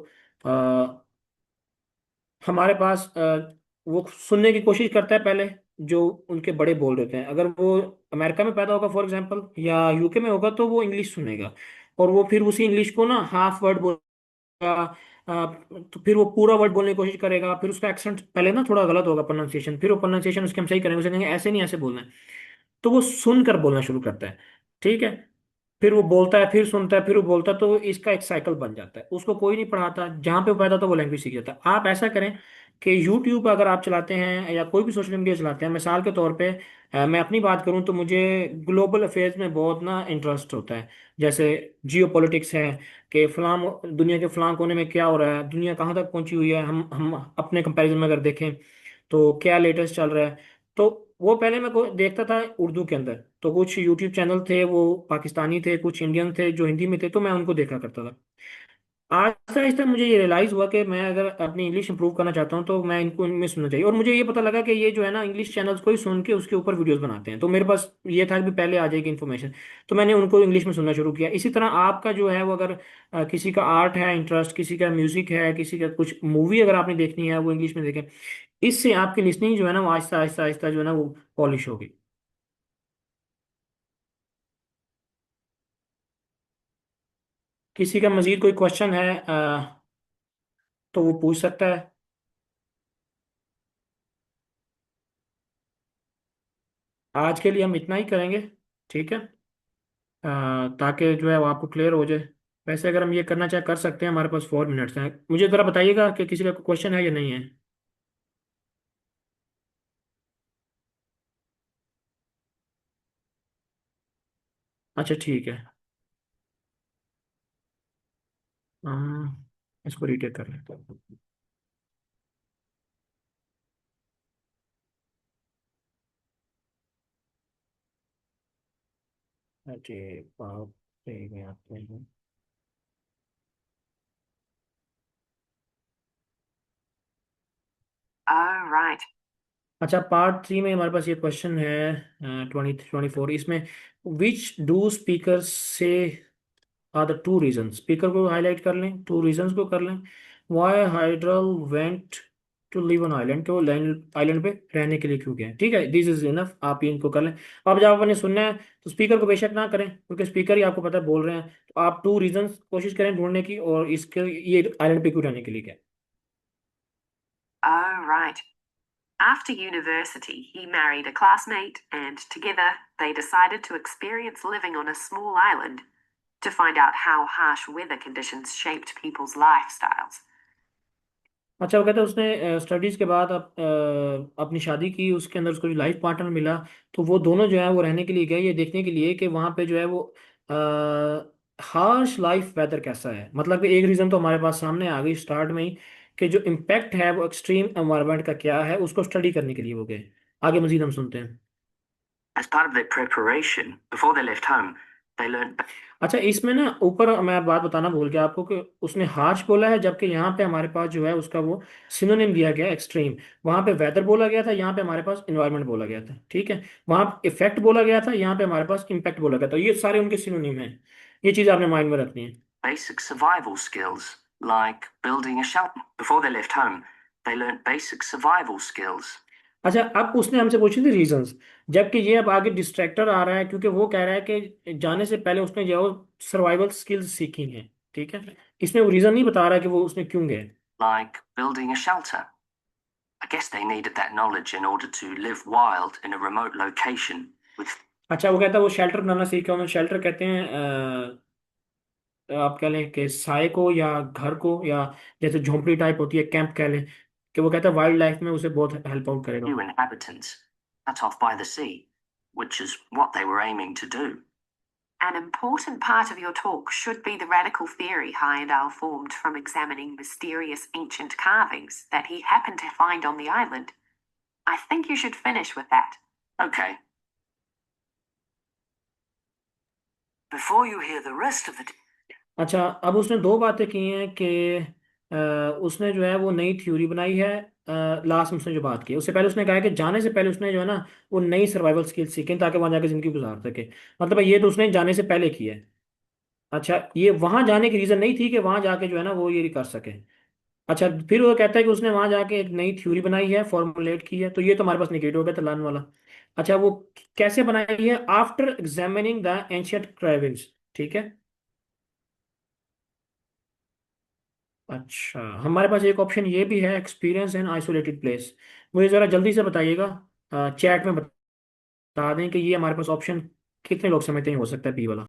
हमारे पास वो सुनने की कोशिश करता है पहले, जो उनके बड़े बोल रहे हैं। अगर वो अमेरिका में पैदा होगा फॉर एग्जांपल, या यूके में होगा, तो वो इंग्लिश सुनेगा, और वो फिर उसी इंग्लिश को ना हाफ वर्ड बोलेगा, तो फिर वो पूरा वर्ड बोलने की कोशिश करेगा, फिर उसका एक्सेंट पहले ना थोड़ा गलत होगा, प्रोनाउंसिएशन, फिर वो प्रोनाउंसिएशन उसके हम सही करेंगे, उसे कहेंगे ऐसे नहीं, ऐसे बोलना है। तो वो सुनकर बोलना शुरू करता है, ठीक है। फिर वो बोलता है, फिर सुनता है, फिर वो बोलता है, तो इसका एक साइकिल बन जाता है। उसको कोई नहीं पढ़ाता, जहाँ पे वो पैदा होता है वो लैंग्वेज सीख जाता है। आप ऐसा करें कि यूट्यूब अगर आप चलाते हैं या कोई भी सोशल मीडिया चलाते हैं, मिसाल के तौर पे मैं अपनी बात करूं तो मुझे ग्लोबल अफेयर्स में बहुत ना इंटरेस्ट होता है। जैसे जियो पॉलिटिक्स है, कि फलां दुनिया के फलां कोने में क्या हो रहा है, दुनिया कहाँ तक पहुंची हुई है, हम अपने कंपैरिजन में अगर देखें तो क्या लेटेस्ट चल रहा है। तो वो पहले मैं देखता था उर्दू के अंदर, तो कुछ यूट्यूब चैनल थे वो पाकिस्तानी थे, कुछ इंडियन थे जो हिंदी में थे, तो मैं उनको देखा करता था। आहिस्ता आहिस्ता मुझे ये रियलाइज हुआ कि मैं अगर अपनी इंग्लिश इंप्रूव करना चाहता हूँ तो मैं इनको इनमें सुनना चाहिए। और मुझे ये पता लगा कि ये जो है ना इंग्लिश चैनल्स को ही सुन के उसके ऊपर वीडियोस बनाते हैं, तो मेरे पास ये था कि पहले आ जाएगी इन्फॉर्मेशन, तो मैंने उनको इंग्लिश में सुनना शुरू किया। इसी तरह आपका जो है वो अगर किसी का आर्ट है इंटरेस्ट, किसी का म्यूजिक है, किसी का कुछ मूवी अगर आपने देखनी है वो इंग्लिश में देखें, इससे आपकी लिसनिंग जो है ना वो आहिस्ता आहिस्ता आहिस्ता जो है ना वो पॉलिश होगी। किसी का मजीद कोई क्वेश्चन है तो वो पूछ सकता है। आज के लिए हम इतना ही करेंगे, ठीक है। ताकि जो है वो आपको क्लियर हो जाए। वैसे अगर हम ये करना चाहे कर सकते हैं, हमारे पास 4 मिनट्स हैं। मुझे ज़रा बताइएगा कि किसी का क्वेश्चन है या नहीं है। अच्छा ठीक है, हम इसको रीटेक कर लेते हैं। अरे बाप रे, मैं आते हैं। Oh, right. अच्छा, पार्ट 3 में हमारे पास ये क्वेश्चन है 2024, इसमें विच डू स्पीकर से are the two reason. Speaker को हाईलाइट कर लें, टू रीजंस को कर लें। Why Hydral went to live on island, तो आइलैंड पे रहने के लिए क्यों गए। ठीक है, दिस इज इनफ, आप ये इनको कर लें। अब जब आपने सुनना है तो स्पीकर को बेशक ना करें, क्योंकि स्पीकर ही आपको पता है बोल रहे हैं, तो आप टू रीजंस कोशिश करें ढूंढने की, और इसके ये आइलैंड पे क्यों रहने के लिए गए। Oh, right. After university, he married a classmate, and together they decided to experience living on a small island to find out how harsh weather conditions shaped people's lifestyles. अच्छा, वो कहता है उसने स्टडीज के बाद अपनी शादी की, उसके अंदर उसको जो लाइफ पार्टनर मिला, तो वो दोनों जो है वो रहने के लिए गए, ये देखने के लिए कि वहाँ पे जो है वो हार्श लाइफ वेदर कैसा है। मतलब कि एक रीज़न तो हमारे पास सामने आ गई स्टार्ट में ही, कि जो इम्पेक्ट है वो एक्सट्रीम एनवायरनमेंट का क्या है, उसको स्टडी करने के लिए वो गए। आगे मजीद हम सुनते हैं। As part of their preparation, before they left home, they learned. अच्छा, इसमें ना ऊपर मैं बात बताना भूल गया आपको कि उसने हार्श बोला है, जबकि यहाँ पे हमारे पास जो है उसका वो सिनोनिम दिया गया है एक्सट्रीम। वहाँ पे वेदर बोला गया था, यहाँ पे हमारे पास इन्वायरमेंट बोला गया था। ठीक है, वहाँ इफेक्ट बोला गया था, यहाँ पे हमारे पास इम्पैक्ट बोला गया था। ये सारे उनके सिनोनिम हैं, ये चीज़ आपने माइंड में रखनी है। Basic survival skills, like building a shelter. Before they left home, they learned basic survival skills. अच्छा, अब उसने हमसे पूछी थी रीजंस, जबकि ये अब आगे डिस्ट्रैक्टर आ रहा है, क्योंकि वो कह रहा है कि जाने से पहले उसने जो सर्वाइवल स्किल्स सीखी हैं। ठीक है, इसमें वो रीजन नहीं बता रहा कि वो उसने क्यों गए। Like building a shelter. I guess they needed that knowledge in order to live wild in a remote location with. अच्छा, वो कहता है वो शेल्टर बनाना सीखा। उन्होंने शेल्टर कहते हैं आप कह लें कि साय को या घर को, या जैसे झोंपड़ी टाइप होती है, कैंप कह लें, कि वो कहता है वाइल्ड लाइफ में उसे बहुत हेल्प आउट करेगा। New inhabitants, cut off by the sea, which is what they were aiming to do. An important part of your talk should be the radical theory Heyerdahl formed from examining mysterious ancient carvings that he happened to find on the island. I think you should finish with that. Okay. Before you hear the rest of the. अच्छा, अब उसने दो बातें की हैं कि उसने जो है वो नई थ्योरी बनाई है। लास्ट में उसने जो बात की, उससे पहले उसने कहा है कि जाने से पहले उसने जो है ना वो नई सर्वाइवल स्किल सीखें ताकि वहां जाके जिंदगी गुजार सके। मतलब ये तो उसने जाने से पहले किया है। अच्छा, ये वहां जाने की रीजन नहीं थी कि वहां जाके जो है ना वो ये कर सके। अच्छा, फिर वो कहता है कि उसने वहां जाके एक नई थ्योरी बनाई है, फॉर्मुलेट की है, तो ये तो हमारे पास निगेटिव हो गया तलान वाला। अच्छा, वो कैसे बनाई है, आफ्टर एग्जामिनिंग द एंशियंट क्राइविंग्स। ठीक है। अच्छा, हमारे पास एक ऑप्शन ये भी है, एक्सपीरियंस इन आइसोलेटेड प्लेस। मुझे ज़रा जल्दी से बताइएगा, चैट में बता दें कि ये हमारे पास ऑप्शन कितने लोग समझते हैं हो सकता है बी वाला।